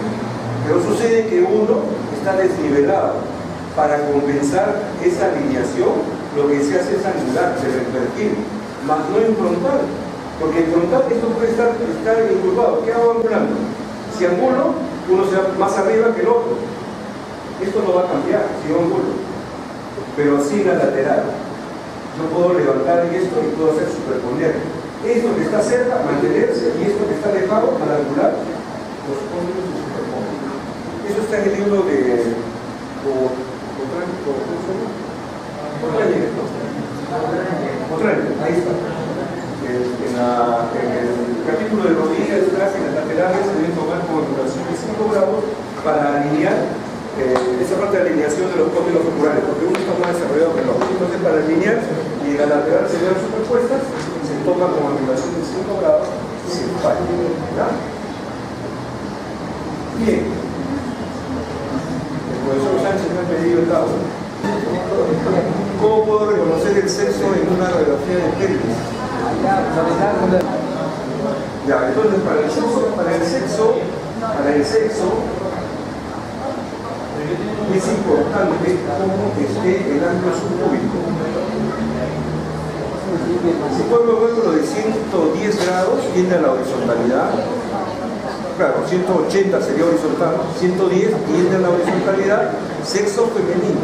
[SPEAKER 1] Pero sucede que uno está desnivelado. Para compensar esa alineación, lo que se hace es anular, se revertir, más no en frontal. Porque en frontal esto puede estar incurvado. ¿Qué hago angulando? Si angulo, uno se va más arriba que el otro. Esto no va a cambiar si yo angulo. Pero así en la lateral. Yo puedo levantar esto y puedo hacer superponer. Esto que está cerca, mantenerse, y esto que está alejado, al angular, los cóndilos se superponen. Eso está en el libro de ahí está. En el capítulo de rodillas, en las laterales, se deben tomar con angulación de 5 grados para alinear esa parte de alineación de los cóndilos femorales, porque uno está más desarrollado que el otro. Entonces, para alinear y en la lateral se vean superpuestas, se toma con angulación de 5 grados y se falla. Bien. El profesor Sánchez me ha pedido el lado. ¿Cómo puedo reconocer el sexo en una radiografía de pelvis? Ya, entonces para el sexo es importante cómo esté el ángulo subcúbico. Si pongo un ángulo de 110 grados, tiende a la horizontalidad. Claro, 180 sería horizontal, 110 tiende a la horizontalidad, sexo femenino.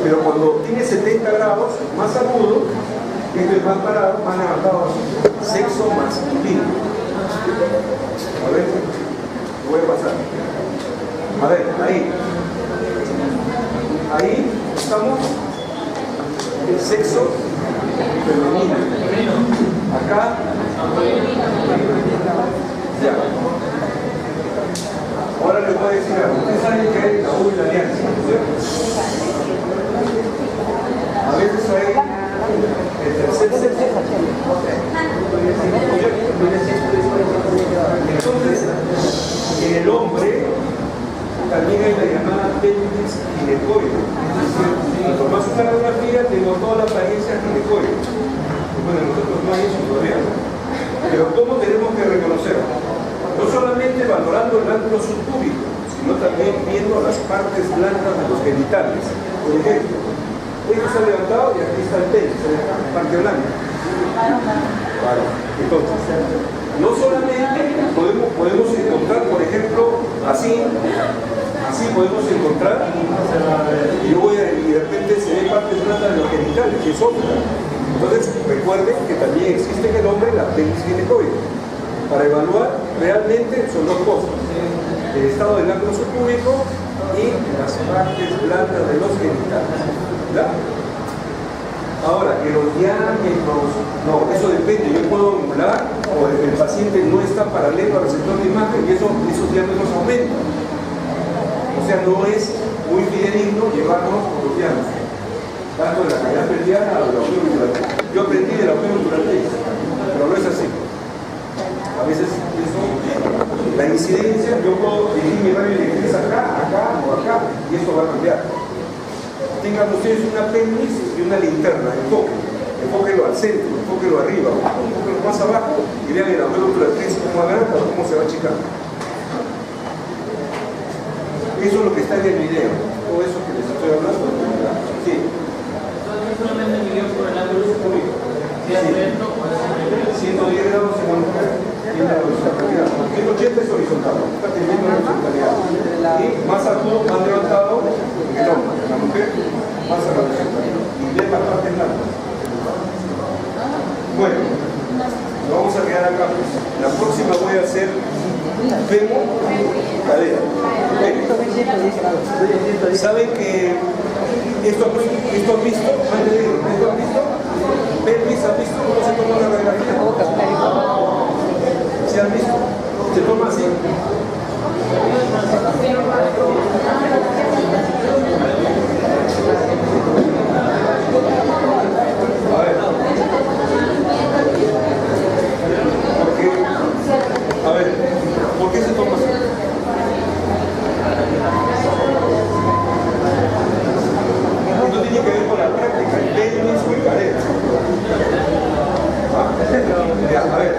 [SPEAKER 1] Pero cuando tiene 70 grados, más agudo, esto es más parado, más levantado, sexo masculino. A ver, lo voy a pasar. A ver, ahí estamos, el sexo femenino. Acá, ya. Ahora les voy a decir algo. Ustedes saben que hay la U y la alianza, ¿cierto? A veces hay el tercer sexo. Entonces, en el hombre también hay la llamada pelvis ginecoide. Es decir, cuando más una radiografía tengo toda la apariencia ginecoide. Bueno, nosotros no hay eso todavía. Pero ¿cómo tenemos que reconocerlo? No solamente valorando el ángulo subcúbico, sino también viendo las partes blancas de los genitales. Por ejemplo, esto está levantado y aquí está el pene, parte blanca. Vale. Entonces, No solamente podemos encontrar, por ejemplo, así podemos encontrar, y de repente se ve parte blanda de los genitales, que es otra. Entonces, recuerden que también existe en el hombre la pelvis ginecoide. Para evaluar, realmente son dos cosas: el estado del ángulo subpúbico y las partes blandas de los genitales. ¿Verdad? Ahora, que los diámetros, no, eso depende. Yo puedo anular o el paciente no está paralelo al receptor de imagen y esos diámetros aumentan. O sea, no es muy fidedigno llevarnos por los diámetros, tanto de la cavidad pelviana a la obturatriz. Yo aprendí de la obturatriz, pero no es así. A veces eso, la incidencia, yo puedo dirigir mi radio directriz acá, acá o acá, y esto va a cambiar. Tengan ustedes una pelvis y una linterna, enfóquenlo al centro, enfóquenlo arriba, enfóquenlo más abajo y vean el abuelo obturatriz cómo agranda o cómo se va achicando. Eso es lo que está en el video, todo eso que les estoy hablando. Sí.
[SPEAKER 3] Entonces, solamente el video por el ángulo subpúbico. Si es recto o es
[SPEAKER 1] 110 grados en la mujer tiene la horizontalidad. 180 es horizontal, está teniendo la horizontalidad. Y más alto, más levantado en el hombre, en la mujer, más a la horizontalidad. Y ve la parte blanca. Bueno, nos vamos a quedar acá. La próxima voy a hacer femo, cadera. ¿Saben que esto han visto? Antes de ir, ¿esto han visto? ¿Pelvis han visto cómo se toma la radiografía? ¿Se han visto? ¿Se toma así? A ver. ¿Por qué se toma así? Esto tiene que ver con la práctica, el pelvis o el cadera. Ya, a ver,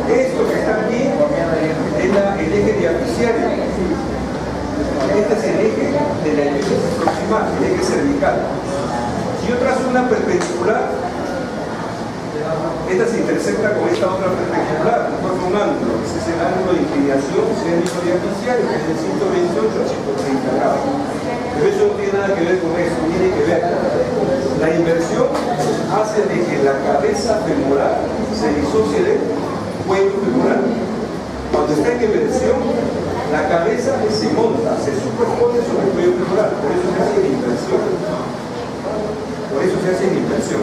[SPEAKER 1] esto que está aquí es el eje diafisiario. Este es el eje de la epífisis proximal, el eje cervical. Si yo trazo una perpendicular, esta se intersecta con esta otra perpendicular, forma un ángulo. Ese es el ángulo de inclinación cénico-diafisiario, que es de 128 a 130 grados. Pero eso no tiene nada que ver con eso, tiene que ver. La inversión hace de que la cabeza femoral se disocie del cuello femoral. Cuando está en inversión, la cabeza se monta, se superpone sobre el cuello femoral. Por eso se hace en inversión. Por eso se hace en inversión.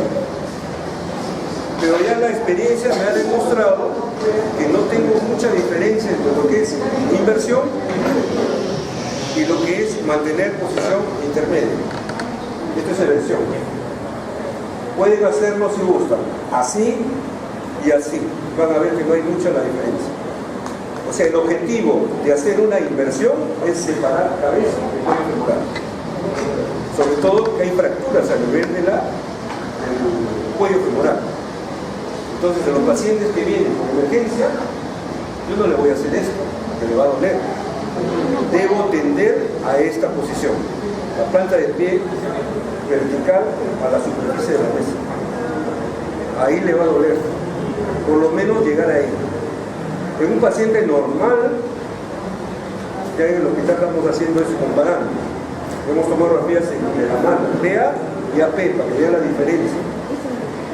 [SPEAKER 1] Pero ya la experiencia me ha demostrado que no tengo mucha diferencia entre lo que es inversión y lo que es mantener posición intermedia. Esto es eversión. Pueden hacerlo si gustan, así y así. Van a ver que no hay mucha la diferencia. O sea, el objetivo de hacer una inversión es separar cabeza de cuello femoral. Sobre todo que hay fracturas a nivel del cuello femoral. Entonces, a los pacientes que vienen con emergencia, yo no le voy a hacer esto, que le va a doler. Debo tender a esta posición. La planta del pie vertical a la superficie de la mesa. Ahí le va a doler. Por lo menos llegar ahí. En un paciente normal, ya en el hospital estamos haciendo eso comparando. Hemos tomado radiografías de la mano, PA y AP, para que vean la diferencia.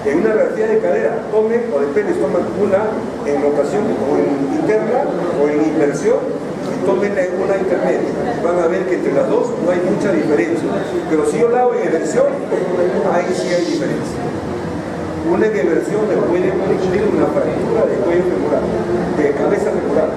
[SPEAKER 1] En una radiografía de cadera, tomen o de pelvis, toman una en rotación o en interna o en inversión y tomen una intermedia. Van a ver que entre las dos no hay mucha diferencia. Pero si yo la hago en inversión, ahí sí hay diferencia. Una en inversión me puede producir una fractura de cuello femoral, de cabeza femoral.